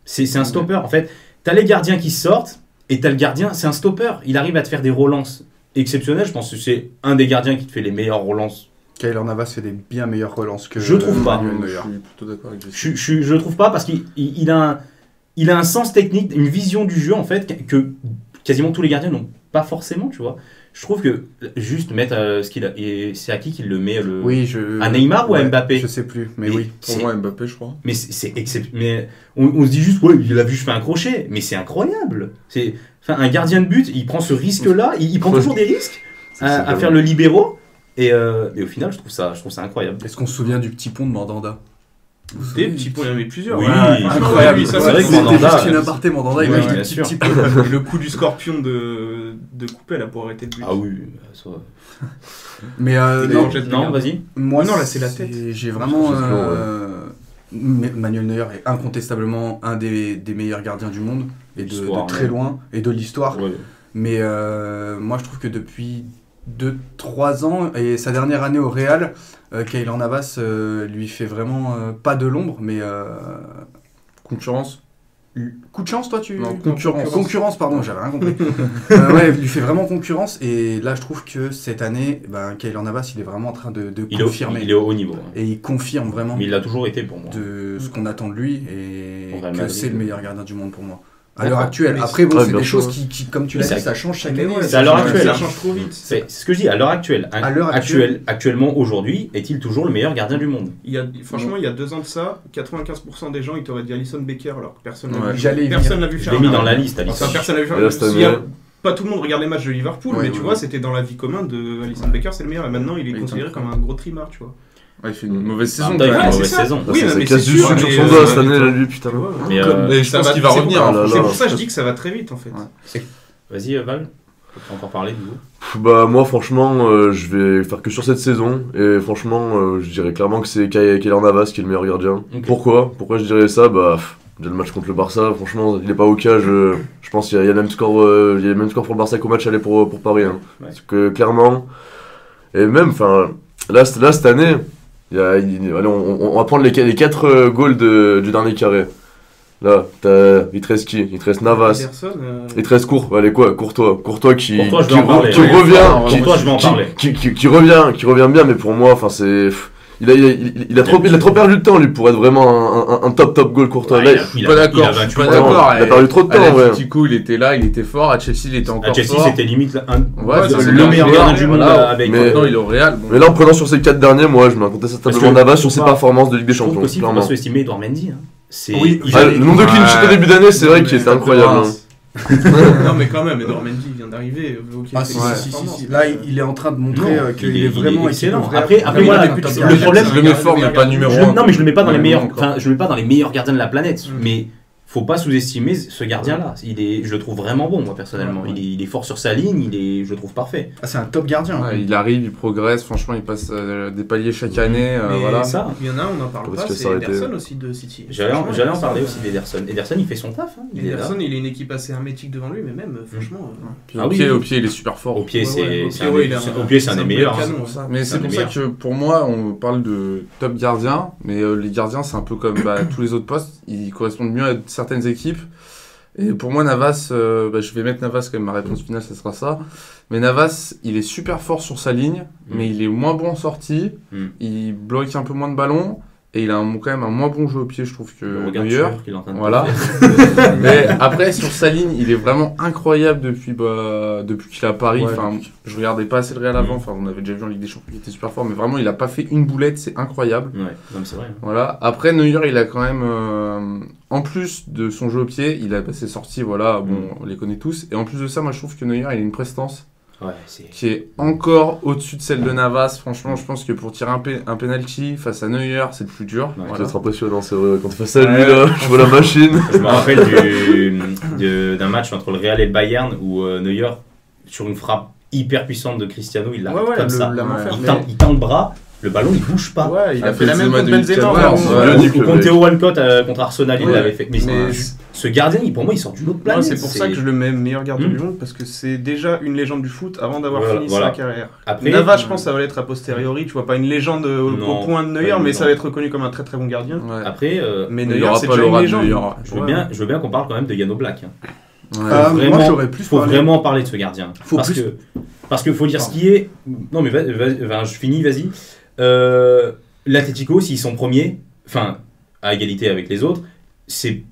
C'est un stopper, en fait. T'as les gardiens qui sortent, et t'as le gardien, c'est un stopper. Il arrive à te faire des relances exceptionnelles. Je pense que c'est un des gardiens qui te fait les meilleures relances. Keylor Navas fait des bien meilleures relances que Je trouve pas. Manuel Je Neuer. suis plutôt d'accord avec Jesse. Je trouve pas, parce qu'il a un sens technique, une vision du jeu, en fait, que quasiment tous les gardiens n'ont pas forcément, tu vois. Je trouve que juste mettre ce qu'il a. Et c'est à qui le met Oui, à Neymar ou à Mbappé? Je sais plus, mais Mais oui. Pour moi, Mbappé, je crois. Mais c'est exceptionnel. Mais on se dit juste, ouais, il a vu, je fais un crochet. Mais c'est incroyable. Enfin, un gardien de but, il prend ce risque-là. Il prend toujours des risques à faire le libéraux. Et au final, je trouve ça incroyable. Est-ce qu'on se souvient du petit pont de Mandanda? Des petits points, il y en avait plusieurs. Oui, incroyable. Oui, ça, c'est vrai que c'était Mandanda, juste une aparté, Mandanda, il oui, a acheté bien des sûr. petits pots. Et le coup du scorpion de Coupet là pour arrêter le but. Ah oui. Ça... Mais Non, Non, vas-y. moi, Non, là, c'est la tête. J'ai vraiment. Je pense Manuel Neuer est incontestablement un des meilleurs gardiens du monde, et L'histoire, de très ouais. loin, et de l'histoire. Ouais. Mais moi, je trouve que depuis 2-3 ans, et sa dernière année au Real, Keylor Navas lui fait vraiment pas de l'ombre, mais Concurrence. coup de chance, toi, tu... Non, concurrence. Concurrence, pardon, j'avais rien compris. Ouais, il lui fait vraiment concurrence, et là, je trouve que cette année, Keylor Navas, il est vraiment en train de confirmer. Il est au haut niveau. Hein. Et il confirme vraiment Mais il l'a toujours été pour moi. de ce qu'on attend de lui, et Au Real que Madrid. c'est le meilleur gardien du monde pour moi. À D'accord. l'heure actuelle. Mais Après, bon, ouais, c'est bien des sûr. choses qui, comme tu l'as Mais dit, ça- ça change chaque Mais année. ouais, c'est à l'heure ça actuelle. change trop vite. C'est ce que je dis, à l'heure actuelle. À l'heure actuelle. Actuellement, aujourd'hui, est-il toujours le meilleur gardien du monde? Franchement, il y a 2 ans de ça, 95% des gens ils t'auraient dit Alisson Becker alors que personne n'a Ouais. vu. J'allais y Personne l'a vu Je faire. l'ai mis un dans la match. liste, Alisson. Enfin, personne n'a vu faire. Et là, cette Il y a- année- Pas tout le monde regarde les matchs de Liverpool, Ouais, mais tu ouais, vois, ouais. c'était dans la vie commune de Alisson Becker, c'est le meilleur. Et maintenant, il est Il est considéré comme incroyable. un gros trimard, tu vois. Ouais, il fait une mauvaise saison. Ah, il fait quand une même. mauvaise c'est ça. saison. Oui, ça mais casse c'est du sûr, sucre sur mais, son dos cette année, là, lui, putain. tu vois, Mais, comme- Et je ça pense va- qu'il va c'est revenir. pour- là, là, C'est là. pour ça que je dis que ça va très vite en fait. Ouais. Vas-y, Val. Faut encore parler du coup. Bah moi franchement je vais faire que sur cette saison et franchement je dirais clairement que c'est Keylor Navas qui est le meilleur gardien. Ok. Pourquoi je dirais ça? Déjà le match contre le Barça, franchement il est pas au cage, je pense qu'il y a le même score, il y a le même score pour le Barça qu'au match aller pour Paris. Hein. Ouais. Parce que clairement, et même enfin là cette année, allez, on va prendre les 4 goals du dernier carré. Là, il te reste qui? Il te reste Navas. Ederson, Il te reste Courtois qui Courtois, je vais en parler. qui Ouais, revient, Courtois, je vais en parler. qui revient bien, mais pour moi, enfin c'est, il a trop perdu de temps lui pour être vraiment un top goal Courtois. Là, Je suis pas d'accord. Je suis pas d'accord. il a perdu trop de temps, ouais. Atletico, il était là, il était fort. À Chelsea, il était À encore Chelsea, fort. c'était limite Ouais, le c'est meilleur le gardien du monde voilà. avec. Mais- Maintenant, il est au Real. Bon. Mais là, en prenant sur ces 4 derniers, moi, je mets incontestablement Navas sur ses faut pas- performances de Ligue des Je trouve Champions. qu'aussi, il faut pas Clairement. sous-estimer Edouard Mendy. Hein. Oui, Le nombre de clean sheets au début d'année, c'est vrai qu'il était Mais incroyable. hein. Non, mais quand même, Edouard Mendy vient d'arriver. Ah si, si. Là, il est en train de montrer Non, qu'il est vraiment excellent. équipe Après, ouverte. voilà, Il est un top le gardien. problème, je le mets fort, mais pas numéro 1. Non, mais je le mets pas dans les Ouais, meilleurs. non, Enfin, je le mets pas dans les meilleurs gardiens de la planète. Mais faut pas sous-estimer ce gardien-là. Je le trouve vraiment bon, moi personnellement. Ouais. Il est fort sur sa ligne. Je le trouve parfait. Ah, c'est un top gardien. Ouais, il arrive, il progresse. Franchement, il passe des paliers chaque année. Mais Voilà. ça. Il y en a, on n'en parle Parce pas, que c'est ça aurait été- Ederson aussi de City. J'allais en Franchement, parler Ederson, aussi d'Ederson. Ederson, il fait son taf. Hein. Il est là. Ederson, il a une équipe assez hermétique devant lui, mais même, franchement. Puis Ah au oui, pied, oui. au pied, il est super fort. Au pied, Ouais, c'est ouais, au c'est pied, un ouais, des- il a au pied, c'est un des vrai meilleurs. canon, hein. ouais. Mais C'est c'est un pour des ça meilleurs. que pour moi, on parle de top gardien, mais les gardiens, c'est un peu comme tous les autres postes, ils correspondent mieux à certaines équipes. Et pour moi, Navas, je vais mettre Navas quand même, ma réponse finale, ça sera ça. Mais Navas, il est super fort sur sa ligne, mais il est moins bon en sortie, il bloque un peu moins de ballons, et il a quand même un moins bon jeu au pied, je trouve, que Le regard Neuer. tueur qu'il est en train de Voilà. faire. Mais après, sur sa ligne, il est vraiment incroyable depuis qu'il est à Paris. Ouais. Enfin, je regardais pas assez le Real avant. Enfin, on avait déjà vu en Ligue des Champions, il était super fort. Mais vraiment, il a pas fait une boulette, c'est incroyable. Ouais, non, mais c'est vrai. Voilà. Après, Neuer, il a quand même, en plus de son jeu au pied, il a ses sorties, voilà, bon, on les connaît tous. Et en plus de ça, moi, je trouve que Neuer, il a une prestance Ouais, c'est. qui est encore au-dessus de celle de Navas. Franchement, je pense que pour tirer un penalty face à Neuer, c'est le plus dur. Ouais, Voilà. C'est impressionnant, c'est vrai. Quand tu fais ça, lui, Ouais. là, je vois la machine. Je me rappelle d'un match entre le Real et le Bayern où Neuer, sur une frappe hyper puissante de Cristiano, il l'arrête comme ça. la main Ouais. fermée. Il tend le bras, le ballon il bouge pas. Ouais, il a Ah, fait la même Benzema contre 2014, Benzema. ouais. vraiment. Dieu, Ou contre Théo Walcott contre Arsenal, il Ouais. l'avait fait. Mais Mais ce gardien, pour moi, il sort d'une autre moi, planète. c'est pour ça que je le mets meilleur gardien Mm. du monde, parce que c'est déjà une légende du foot avant d'avoir Voilà, fini voilà. sa carrière. Après, Navas, je pense, ça va l'être a posteriori. Tu vois, pas une légende Non, au point de Neuer, pas mais une ça va être reconnu comme un très très bon gardien. Ouais. après Mais Il Neuer, aura c'est pas déjà une l'aura de légende. Neuer. je veux bien qu'on parle quand même de Yano Black. Hein. Ouais. Ah, moi, Vraiment, j'aurais plus faut parlé. vraiment parler de ce gardien. Faut parce plus- que parce qu'il faut dire ce qui est. Non mais je finis, vas-y. L'Atlético, s'ils sont premiers, enfin à égalité avec les autres, c'est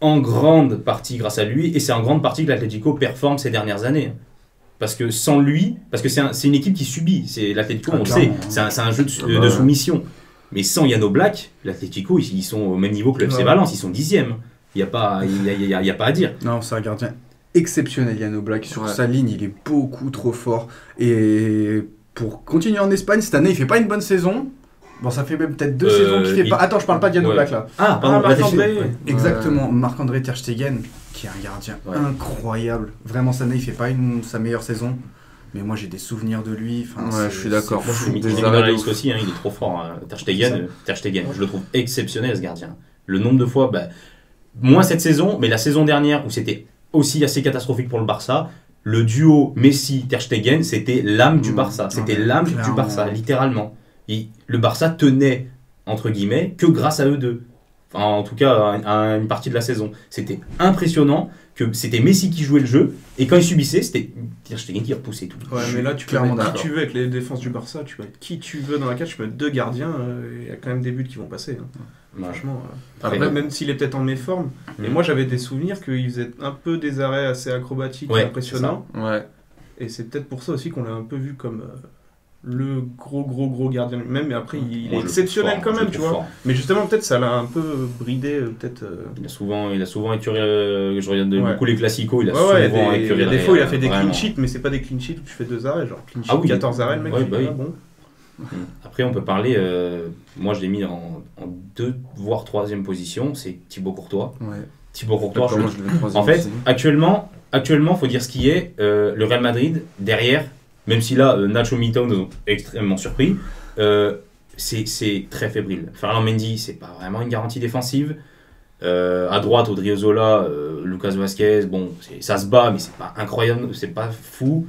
en grande partie grâce à lui et c'est en grande partie que l'Atlético performe ces dernières années. Parce que sans lui, parce que c'est une équipe qui subit. C'est l'Atlético, on le sait, clairement. c'est un jeu de soumission. Mais sans Yano Black, l'Atlético, ils sont au même niveau que le FC Valence, ils sont 10e. Il n'y a pas à dire. Non, c'est un gardien exceptionnel, Yano Black. Sur Ouais. sa ligne, il est beaucoup trop fort. Et pour continuer en Espagne, cette année, il fait pas une bonne saison. Bon, ça fait même peut-être 2 saisons qu'il fait pas. Attends, je parle pas de Yano ouais. Black là. Ah, pardon, Marc-André. ouais. Exactement, Marc-André Ter Stegen, qui est un gardien Ouais. incroyable. Vraiment, cette année, il fait pas sa meilleure saison. Mais moi, j'ai des souvenirs de lui. Enfin, Ouais, je suis d'accord. Moi, je l'ai mis Des dans la arrêts de liste ouf. aussi, hein, il est trop fort. Hein. Ter Stegen, je le trouve exceptionnel ce gardien. Le nombre de fois, moins cette saison, mais la saison dernière où c'était aussi assez catastrophique pour le Barça, le duo Messi-Ter Stegen, c'était l'âme du Barça. C'était l'âme du clairement. Barça, littéralement. Le Barça tenait, entre guillemets, que grâce à eux deux. Enfin, en tout cas, à une partie de la saison. C'était impressionnant que c'était Messi qui jouait le jeu, et quand il subissait, c'était Ter Stegen qui repoussait tout. Ouais, mais là, tu peux clairement mettre qui d'accord. tu veux avec les défenses du Barça, tu peux mettre qui tu veux dans la cage, tu peux mettre 2 gardiens, il y a quand même des buts qui vont passer. Hein. Ouais. Franchement, Après, même s'il est peut-être en méforme. Et moi, j'avais des souvenirs qu'il faisait un peu des arrêts assez acrobatiques Ouais, et impressionnants. Ouais. Et c'est peut-être pour ça aussi qu'on l'a un peu vu comme le gros gardien lui-même. Mais après, il est exceptionnel quand même, tu vois. Mais justement, peut-être ça l'a un peu bridé, peut-être. Il a souvent écuré, je regarde beaucoup les classicos, il a Ouais, souvent écuré. des fois, il a fait des vraiment. clean sheets, mais c'est pas des clean sheets où tu fais 2 arrêts. Genre, clean sheet, Ah oui. 14 arrêts, le mec. Ouais, il fait, oui. ah, bon. Après, on peut parler, moi je l'ai mis en 2 voire 3e position, c'est Thibaut Courtois. Ouais. Thibaut Courtois, Moi, je le mets troisième en fait, aussi. actuellement, faut dire ce qui est, le Real Madrid, derrière, même si là, Nacho Militao nous ont extrêmement surpris, c'est très fébrile. Ferland Mendy, c'est pas vraiment une garantie défensive. À droite, Odriozola, Lucas Vazquez, bon, ça se bat, mais c'est pas incroyable, c'est pas fou.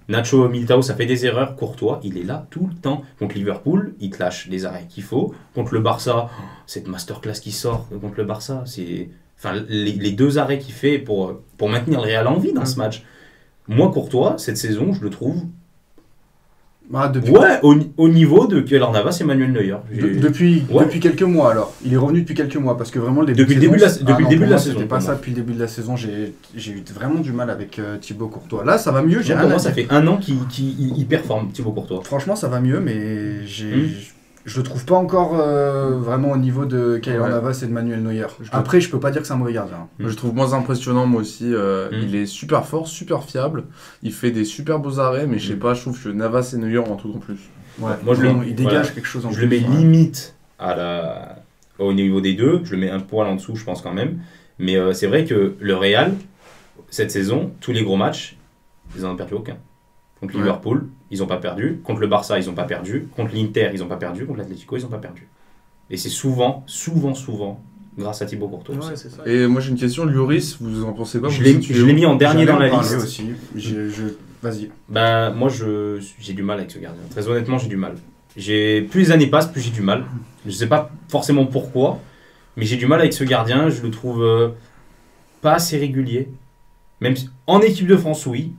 Nacho Militao, ça fait des erreurs. Courtois, il est là tout le temps. Contre Liverpool, il te lâche les arrêts qu'il faut. Contre le Barça, cette masterclass qui sort contre le Barça, c'est... Enfin, les 2 arrêts qu'il fait pour maintenir le Real en vie dans ce match. Moi, Courtois, cette saison, je le trouve au niveau de Keylor Navas et Manuel Neuer. Depuis quelques mois alors. Il est revenu depuis quelques mois parce que vraiment Depuis le début de la saison, c'était pas pour ça moi. depuis le début de la saison. J'ai eu vraiment du mal avec Thibaut Courtois. Là, ça va mieux. J'ai Pour rien moi, à ça dire. fait 1 an qu'il performe, Thibaut Courtois. Franchement, ça va mieux, mais je le trouve pas encore vraiment au niveau de Keylor Navas et de Manuel Neuer. Après, je peux pas dire que c'est un mauvais gardien. Je le trouve moins impressionnant, moi aussi. Il est super fort, super fiable. Il fait des super beaux arrêts, mais je sais pas, je trouve que Navas et Neuer en tout en plus. Ouais. Moi, il dégage quelque chose en Je plus. le mets limite au niveau des 2. Je le mets un poil en dessous, je pense quand même. Mais c'est vrai que le Real, cette saison, tous les gros matchs, ils n'en ont perdu aucun. Contre Liverpool, ils n'ont pas perdu. Contre le Barça, ils n'ont pas perdu. Contre l'Inter, ils n'ont pas perdu. Contre l'Atlético, ils n'ont pas perdu. Et c'est souvent, grâce à Thibaut Courtois. Ouais, c'est ça. Et moi j'ai une question, Lloris, vous en pensez quoi? Je l'ai mis en dernier dans la liste. Aussi. Vas-y. Moi, j'ai du mal avec ce gardien. Très honnêtement, j'ai du mal. Plus les années passent, plus j'ai du mal. Je sais pas forcément pourquoi, mais j'ai du mal avec ce gardien. Je le trouve pas assez régulier. Même en équipe de France, oui.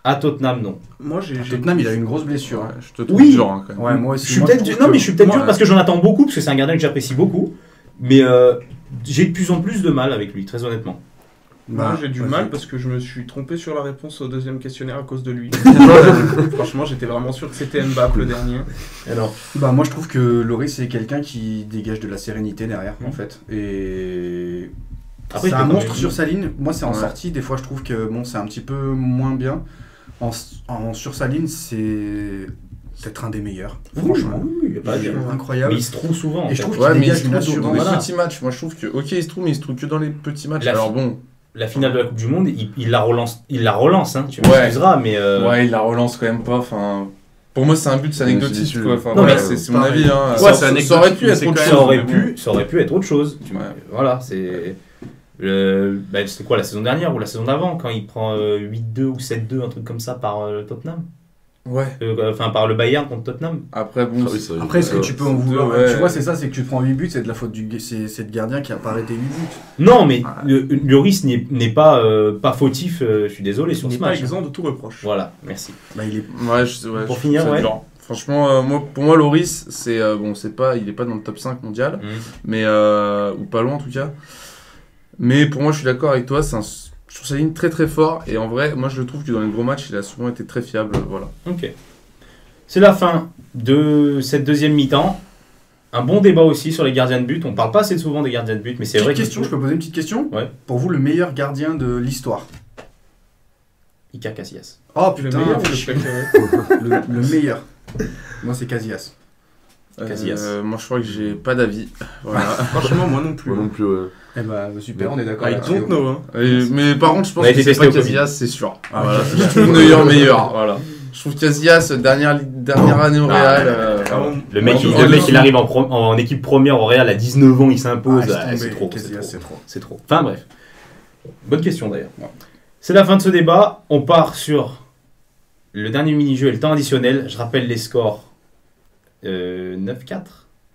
À Tottenham, non. Moi, Tottenham, il a eu une grosse blessure. Ouais, je te trouve Oui. dur quand même. Ouais, moi aussi. Je suis Moi, peut-être trouve non, que- mais je suis peut-être moi, dur parce que j'en attends beaucoup, parce que c'est un gardien que j'apprécie beaucoup. Mais j'ai de plus en plus de mal avec lui, très honnêtement. Moi, j'ai du vas-y. mal parce que je me suis trompé sur la réponse au 2e questionnaire à cause de lui. Franchement, j'étais vraiment sûr que c'était Mbappé le dernier. Alors, Moi, je trouve que Loris, c'est quelqu'un qui dégage de la sérénité derrière, en fait. Et Après, c'est je un peux monstre quand même- sur sa ligne. Moi, c'est en Ouais. sortie. Des fois, je trouve que c'est un petit peu moins bien. Sur sa ligne, c'est peut-être un des meilleurs. Franchement, oui, il y a pas à il est dire. incroyable. Mais il se trouve souvent. en Et je fait. trouve Ouais, qu'il mais il dégage se trouve dans l'assurance. les Voilà. petits matchs. Moi je trouve que, ok, il se trouve, mais il se trouve que dans les petits matchs. La Alors fi- bon, La finale de la Coupe du Monde, il la relance, hein, tu Ouais. m'excuseras, mais ouais, il la relance quand même pas. Enfin, pour moi, c'est un but, c'est anecdotique, c'est quoi. Enfin, Non, voilà, mais c'est mon pareil. avis. Hein. Ouais, c'est ça aurait anecdotique, pu mais être c'est autre quand chose. même- ça aurait pu être autre chose. Ouais. Voilà, c'est. C'était quoi la saison dernière ou la saison d'avant quand il prend 8-2 ou 7-2, un truc comme ça par Tottenham, Ouais. par le Bayern contre Tottenham. Après, bon. Ah oui, ça- Après, est-ce que tu peux en vouloir Ouais. Tu vois, c'est ça, c'est que tu prends 8 buts, c'est de la faute c'est le gardien qui a pas arrêté 8 buts. Non, mais Lloris n'est pas fautif. Je suis désolé Il sur n'est ce pas match. exempt de tout reproche. Voilà, merci. Il est Ouais, Pour je finir, trouve ça ouais. dur. Franchement, pour moi, Loris, c'est bon, c'est pas, il est pas dans le top 5 mondial, mais ou pas loin en tout cas. Mais pour moi, je suis d'accord avec toi, c'est Je trouve sa ligne très très fort. Et en vrai, moi je trouve que dans les gros matchs, il a souvent été très fiable. Voilà. Ok. C'est la fin de cette deuxième mi-temps. Un bon débat aussi sur les gardiens de but. On parle pas assez souvent des gardiens de but, mais c'est vrai que... Question, je peux poser une petite question? Ouais. Pour vous, le meilleur gardien de l'histoire? Iker Casillas. Oh Le putain, meilleur ou le chier. préféré? le meilleur. Moi, c'est Casillas. Casillas. Moi je crois que j'ai pas d'avis. Voilà. Franchement, moi non plus. Moi non plus, ouais. Eh bah, super, on est d'accord. I là-dessus. don't know. Hein. Mais par contre, je pense On a que été c'est testé pas au Covid. Casillas, c'est sûr. Ah, Voilà. ok. Je trouve meilleur. Voilà. Je trouve Casillas, dernière année au Real. Voilà. Le mec, Ouais, il arrive en équipe première au Real à 19 ans, il s'impose. Ah, c'est trop. Casillas, c'est trop. C'est trop. Enfin bref. Bonne question d'ailleurs. C'est la fin de ce débat. On part sur le dernier mini-jeu et le temps additionnel. Je rappelle les scores. 9-4.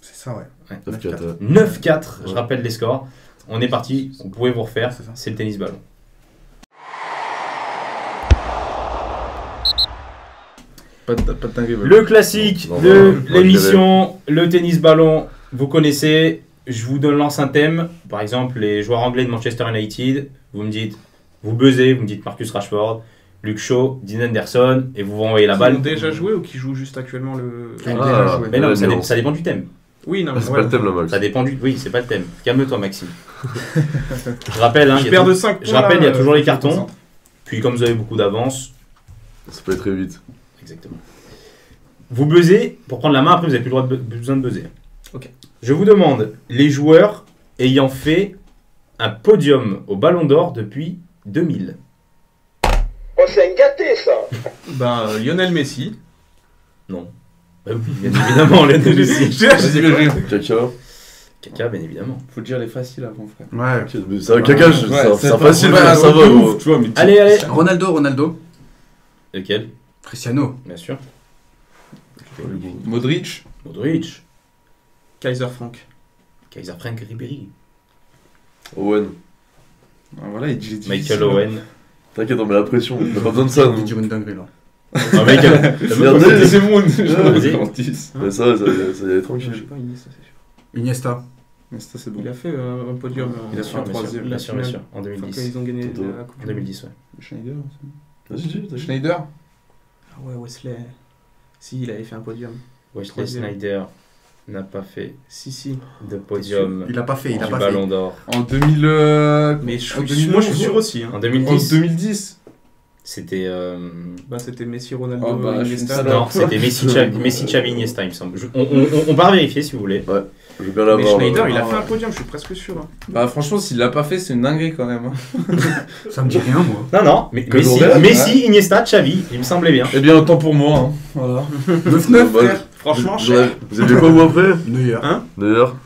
C'est ça, ouais. 9-4, ouais. 9-4, je Ouais. rappelle les scores. On est parti, vous pouvez vous refaire. C'est ça. C'est le tennis ballon. Pas de dinguerie. Le classique Non, de non, l'émission, le tennis ballon, vous connaissez. Je vous lance un thème. Par exemple, les joueurs anglais de Manchester United. Vous me dites, vous buzzez, vous me dites Marcus Rashford, Luke Shaw, Dean Henderson, et vous renvoyez la Qui balle. ont déjà joué ou qui jouent juste actuellement le. Qui ont déjà joué. Mais non, Ouais, ça, nuance. ça dépend du thème. Oui, non, Ah, mais c'est ouais. pas le thème là, Max. Ça dépend du. Oui, c'est pas le thème. Calme-toi, Maxime. Je rappelle, hein, Je il y a perds tout- de 5 points. je rappelle, il y a là, toujours les je me cartons. concentre. Puis comme vous avez beaucoup d'avance, Ça peut être très vite. exactement. Vous buzzez, pour prendre la main, après vous n'avez plus le droit de besoin de buzzer. Ok. Je vous demande les joueurs ayant fait un podium au Ballon d'Or depuis 2000. Oh, c'est un gâté, ça. Lionel Messi. Non. Bah oui, bien évidemment, les deux Messi. Caca. Caca, bien évidemment. Faut dire les faciles avant, frère. Ouais. Mais c'est un caca, c'est un facile, Ouais, ça va, de gros. ouf, tu vois, mais Allez. Ronaldo. Lequel? Cristiano. Bien sûr. Modric. Modric. Kaiser Frank. Kaiser Frank Ribéry. Owen. Ah, voilà, il dit Michael Owen. T'inquiète, on met la pression. On a pas besoin de ça, Je vais nous. dire une dinguerie là. Ah, Michael. Regardez. C'est bon, Vas-y. Mais ça y est Je tranquille. sais pas, Iniesta, c'est sûr. Iniesta. Mais ça, c'est bon. Il a fait un podium. Il a Bien fait sûr, un bien sûr, troisième. bien sûr, bien sûr. En Enfin, 2010. quand ils ont gagné Toto. la Coupe En du 2010, ouais. Schneider. Vas-y, dis. Schneider. Monde. Ah ouais, Wesley. Si, il avait fait un podium. Wesley Troisième. Snyder n'a pas fait Si. de podium Il a pas fait, il a du pas fait. Ballon d'Or. En 2000. Mais en 2009, moi, je suis sûr aussi. Hein. En En 2010, 2010. c'était... C'était Messi, Ronaldo, Oh, bah, je Iniesta. suis Non, c'était Messi, Xavi, Iniesta, il me semble. On va vérifier si vous voulez. Je veux bien Mais l'avoir. Schneider, il a Ah, fait un ouais. podium, je suis presque sûr. Hein. Bah, franchement, s'il l'a pas fait, c'est une dinguerie quand même. Ça me dit rien, moi. Non, mais Que Messi, l'on Messi, Iniesta, Xavi, il me semblait bien. Eh bien, autant pour moi. Hein. Voilà. 9-9, frère. Franchement, Vous cher. avez quoi, vous, après Neuer. D'ailleurs.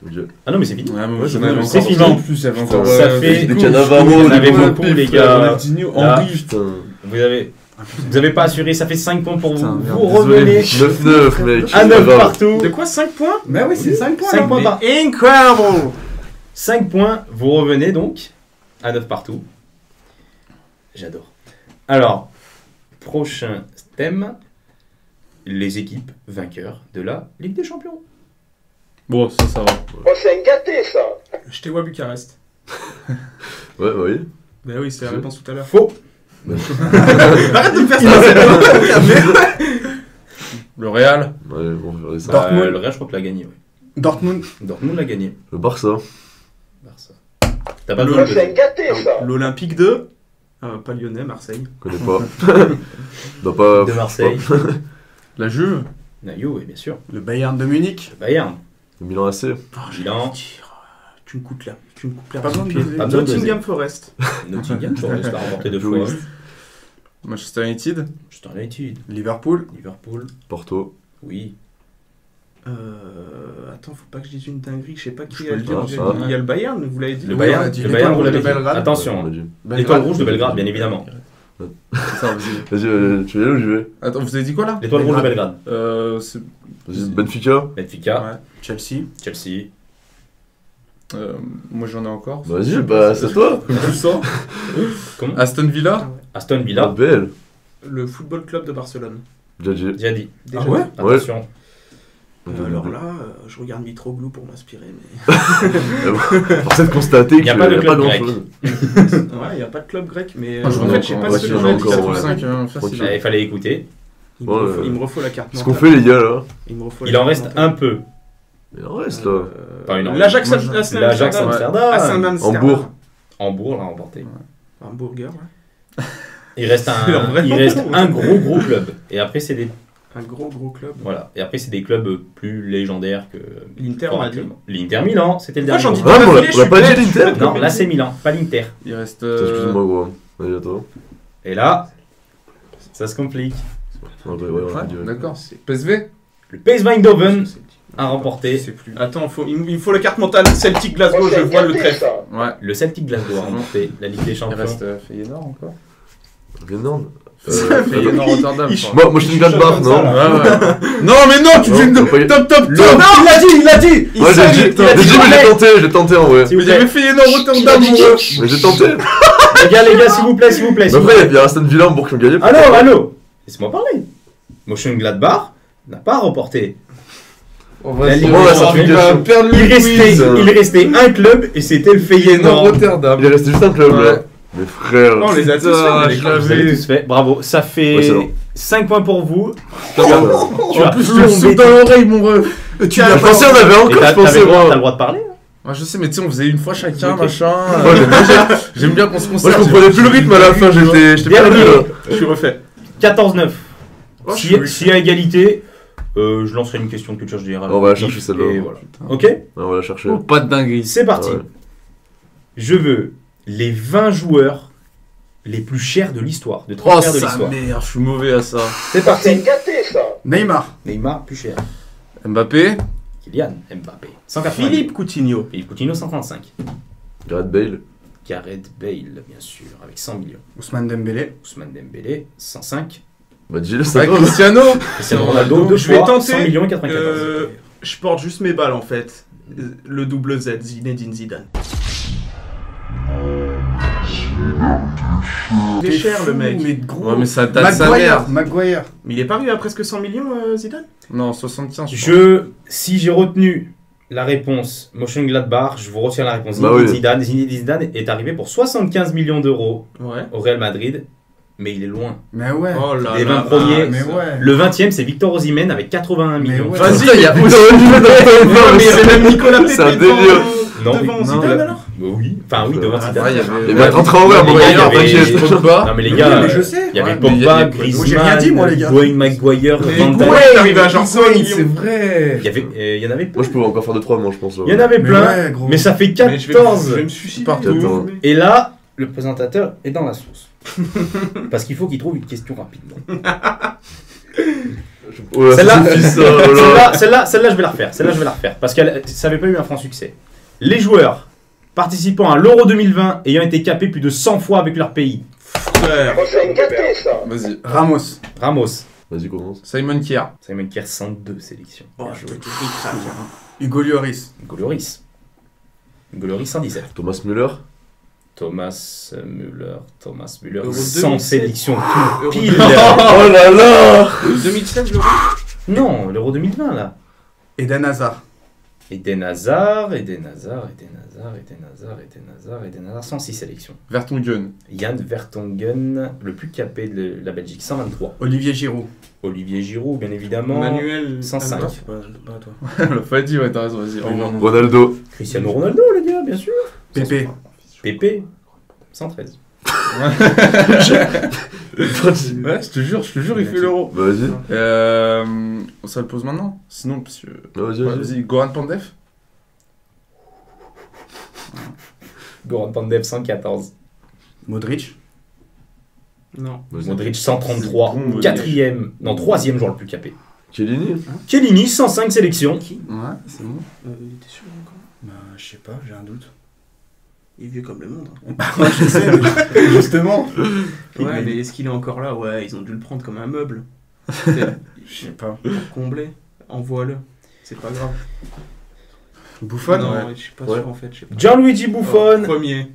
Ok. Ah non, mais c'est fini. Ouais, mais Ouais, j'en c'est avais bon, encore c'est fini. plein en plus. Il y avait encore. Ça fait- Des Figo, Cannavaro, Figo, on avait Figo, beaucoup, Pif, les gars. Ronaldinho, Là. Henry. Putain. Vous avez pas assuré, ça fait 5 points pour vous. Putain, merde, Vous Désolé. revenez 9-9, mec. à c'est pas 9 grave. partout. De quoi 5 points? Mais oui, c'est 5 points. 5 là. points par... Incredible! 5 points, vous revenez donc à 9 partout. J'adore. Alors, prochain thème, les équipes vainqueurs de la Ligue des Champions. Bon, ça va. Oh, c'est un gâté, ça. Je t'ai à Bucarest. Ouais, oui. Bah oui, c'est la réponse tout à l'heure. Faux. Arrête de me faire ça! Le Real. Ouais, bon, on va regarder ça. Dortmund. Le Real, je crois que l'a gagné. Ouais. Dortmund. Dortmund l'a gagné. Le Barça. Barça. T'as pas Le- besoin Oh, de c'est un buzzer. gâté, ça. L'Olympique de. Pas Lyonnais, Marseille. Je connais pas. Bah, pas. De Marseille. La Juve. Nayo, oui, bien sûr. Le Bayern de Munich. Le Bayern. Le Milan AC. Milan. Tu me coupes là. Tu me coupes là. Pas besoin de pied. buzzer. Pas besoin de Nottingham Forest. Nottingham Forest l'a remporté 2 fois. Journaliste. Manchester United. Juste en United. Liverpool. Liverpool. Porto. Oui. Attends, faut pas que je dise une dinguerie. Je sais pas Je qui peux a le dit. dire, J'ai ça. dit, il y a le Bayern, vous l'avez dit. Le Oui, Bayern, on a dit le l'étoile Bayern, vous rouge de l'avez dit. Belgrade. On Attention. l'a dit. L'étoile rouge de Belgrade, bien évidemment. C'est ça, vas-y. Vas-y, tu veux y aller ou j'y vais? Attends, vous avez dit quoi là? L'étoile rouge de Belgrade. C'est. Vas-y, Benfica. Benfica. Ouais. Chelsea. Chelsea. Moi j'en ai encore. Vas-y, bah, c'est toi. Tout ça. Comment Aston Villa. Aston La Villa. belle. Le Football Club de Barcelone. Déjà dit. Déjà dit. Déjà Ah ouais dit. Attention. Alors là, je regarde Mitroglou pour m'inspirer, mais... Force est de constater qu'il Y a pas de club grec. grand-chose. Ouais, il n'y a pas de club grec, mais Ah, en fait, je sais pas ouais, ce si, que j'en ai j'ai encore, dit. ouais. 5, facile. Il fallait écouter. Il Ouais, me refaut la carte Ce qu'on mentale. fait, les gars, là. Il me refaut Il la en carte reste mentale. un peu. Il en reste, là. Pas énorme. L'Ajax Moi, je- L'Ajax Amsterdam. Hambourg. Hambourg l'a remporté. Hamburger, ouais. Il reste En vrai, un gros club. Et après, c'est des Un gros club. voilà. Et après, c'est des clubs plus légendaires que L'Inter fort m'a dit. actuellement. L'Inter Milan, c'était le Moi, dernier. j'en dis jour. Ah, pas on d'affilée, a je suis pas dit bête, je suis l'Inter. bête. Non, là c'est Milan, pas l'Inter. Il reste. Excuse-moi, gros. Allez, à toi. Et là, ça se complique. Ouais, on a dit, ouais. D'accord. PSV. Le PSV Eindhoven a remporté. Je sais plus. Attends, il me faut la carte mentale. Celtic Glasgow, je vois le trèfle. Ouais. Le Celtic Glasgow a remporté la Ligue des Il Champions. reste Feyenoord encore. Énorme. Feyenoord Rotterdam. il- je crois. Moi, je suis une Gladbach, comme ça, non? là. Ouais. Non, mais non, tu Non, fais une faut pas y- top. Non, il l'a dit. Ouais, j'ai dit, mais j'ai tenté en vrai. S'il vous Mais il y avait plaît, Feyenoord Rotterdam, mon gars. Mais j'ai tenté. les gars, s'il vous plaît, s'il vous plaît. Mais s'il vous après, plaît. il y a Aston Villa, Hambourg qui ont gagné. Allô. Laisse-moi parler. Mönchengladbach n'a pas remporté. Vas-y, Ligue des il va Champions. perdre le Il restait un club et c'était le Feyenoord Feyenoord. Rotterdam. Il est resté juste un club, Ouais. là. Mais frère. On les a tous fait, les je clubs. Vous avez l'avais. tous fait. Bravo. Ça Ouais, c'est fait bon. 5 points pour vous. Tu Tu En as plus, je plombé le saute dans l'oreille, mon ref. Je pensais en avait Et encore, je t'as pensais le moi. droit de parler. Ouais, je sais, mais tu sais, on faisait une fois chacun, Ok. machin. Moi, J'aime bien qu'on se Moi, concentre. je comprenais plus le rythme à la fin, j'étais perdu là. Je suis refait. 14-9. Oh, Si à égalité, je lancerai une question de culture générale. On va la chercher, celle-là. Et voilà. Ok, Ouais, on va la chercher. Oh, pas de dinguerie. c'est parti. Ouais. Je veux les 20 joueurs les plus chers de l'histoire, de Oh, transfert de sa l'histoire. mère, je suis mauvais à ça. C'est C'est parti. gâté ça. Neymar. Neymar, plus cher. Mbappé. Kylian Mbappé. 180. Philippe Coutinho. Philippe Coutinho, 135. Gareth Bale. Gareth Bale, bien sûr, avec 100 millions. Ousmane Dembélé. Ousmane Dembélé, 105. Bah, dis-le, ça Ouais, Cristiano. Cristiano Ronaldo, deux Je vais fois, tenter, 100 millions et 94. Je porte juste mes balles en fait. Le double Z, Zinedine Zidane. Il est cher le mec. Mais gros. Ouais, mais ça date sa mère. Maguire. Mais il est pas arrivé à presque 100 millions, Zidane. Non, 75. je crois. Si j'ai retenu la réponse Mönchengladbach, je vous retiens la réponse. Bah Zinedine oui. Zidane. Zinedine Zidane est arrivé pour 75 millions d'euros Ouais. au Real Madrid, mais il est loin. Mais ouais. Oh là Les là. 20 premiers. Mais ouais. Le 20e, c'est Victor Osimhen avec 81 Mais millions. ouais. Vas-y, il y a aussi- Mais il y avait même Nicolas Pepe C'est un délire. Non, devant mais- Zidane alors. Bah oui, enfin oui, devant Zidane. Ouais, il y avait. Et bah, Traoré à Mais Montréal, il y avait- t'inquiète. Pogba. Non mais les Mais gars, oui, mais je sais. il y avait Ouais, mais il y Pogba, a- Griezmann, Moi, j'ai rien dit, moi, les gars. Wayne Maguire, Mais Van Dijk. ouais, il arrivait à genre 100 c'est millions. vrai. Il y en avait plein. Moi, je pouvais encore faire 2-3, moi, je pense. Il y en avait Mais plein, ouais, gros. mais ça fait Mais je vais 14. me suicider. Partout. Vous, mais- Et là, le présentateur est dans la sauce. Parce qu'il faut qu'il trouve une question rapidement. Ouais, Celle-là, c'est ça, voilà. celle-là, je vais la refaire. Celle-là, je vais la refaire. Parce que ça n'avait pas eu un franc succès. Les joueurs participant à l'Euro 2020 ayant été capés plus de 100 fois avec leur pays. Frère. C'est gâté ça. Vas-y. Ramos. Ramos. Vas-y, commence. Simon Kier. Simon Kier, 102 sélections. Oh, Bien je joué. te craque. Hugo Lloris. Hugo Lloris. Hugo Lloris, 117. Thomas Müller. Thomas Müller, Euro 100 2007. sélections Euro tout pile. Oh là là. 2016, l'Euro. Non, l'Euro 2020 là. Eden Hazard. Eden Hazard, 106 sélections. Vertonghen. Jan Vertonghen, le plus capé de la Belgique, 123. Olivier Giroud. Olivier Giroud, bien évidemment. Manuel. 105. Ah, non, c'est pas toi. On l'a pas dit, ouais, t'as raison, vas-y. envoie. Ronaldo. Cristiano Ronaldo, les gars, bien sûr. Pépé. Pépé, 113. Ouais, je te jure, il fait l'euro. Bah, vas-y. Ça le pose maintenant. Sinon, parce que. Vas-y, Ouais, vas-y. vas-y, Goran Pandev. Goran Pandev, 114. Modric. Non. Vas-y. Modric, 133. C'est bon, Quatrième, non, troisième joueur le plus capé. Chiellini. Chiellini, 105 sélections. Ouais, c'est bon. Il était sûr encore. Bah, je sais pas, j'ai un doute. Il est vieux comme le monde. hein. Ouais, je sais, mais justement. Ouais, mais est-ce qu'il est encore là? Ouais, ils ont dû le prendre comme un meuble. Je sais pas. Pour combler. Envoie-le. C'est pas grave. Buffon. Non, Ouais. je suis pas Ouais. sûr en fait. Je sais pas. Gianluigi Buffon. Oh, premier.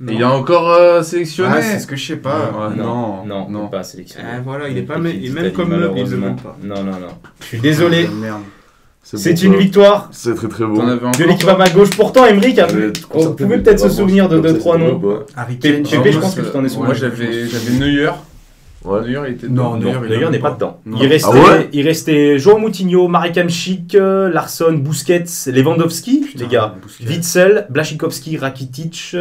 Et il a encore sélectionné. Ah, c'est ce que je sais pas. Ouais, non, pas sélectionné. Ah, voilà, il est pas Équipe et d'Italie, même comme meuble, ils le malheureusement. veulent pas. Non. Je suis désolé. Ah, merde. C'est bon, une victoire C'est très très beau. T'en avais de encore, l'équipe à ma gauche. Pourtant, Emeric, Je vais on concerter pouvait mes peut-être se parents, souvenir de comme ça, 2-3 c'est noms. bon, ouais. Harry Pépé, Kane, je pense que tu t'en es souvenu. Moi, j'avais Neuer. Ouais. Neuer, il était Non, dedans. Neuer, D'ailleurs, n'est pas dedans. Non. Il ouais restait João Moutinho, Marek Hamšík, Larsson, Busquets, Lewandowski, les gars, Witsel, Błaszczykowski, Rakitic,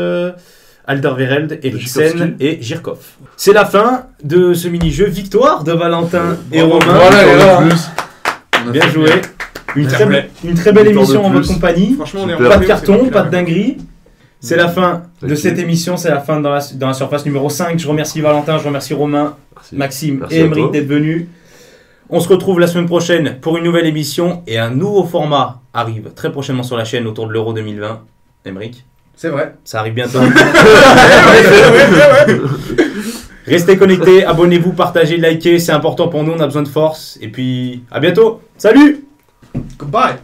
Alderweireld, Eriksen Błaszczykowski. et Jirkov. C'est la fin de ce mini-jeu. Victoire de Valentin et Bravo, Romain. voilà, et là, on a Bien fait joué. Une Fair très, play. une très belle Victoire de émission en votre plus. compagnie. Franchement, on est Super. Pas rentré, de on carton, s'est fait pas de la- dinguerie. C'est la fin de Ok. cette émission, c'est la fin dans la surface numéro 5. Je remercie Valentin, je remercie Romain, Merci. Maxime Merci et à Emeric toi. d'être venus. On se retrouve la semaine prochaine pour une nouvelle émission et un nouveau format arrive très prochainement sur la chaîne autour de l'Euro 2020. Emeric, C'est vrai. ça arrive bientôt. Restez connectés, abonnez-vous, partagez, likez, c'est important pour nous, on a besoin de force. Et puis à bientôt. Salut! Goodbye.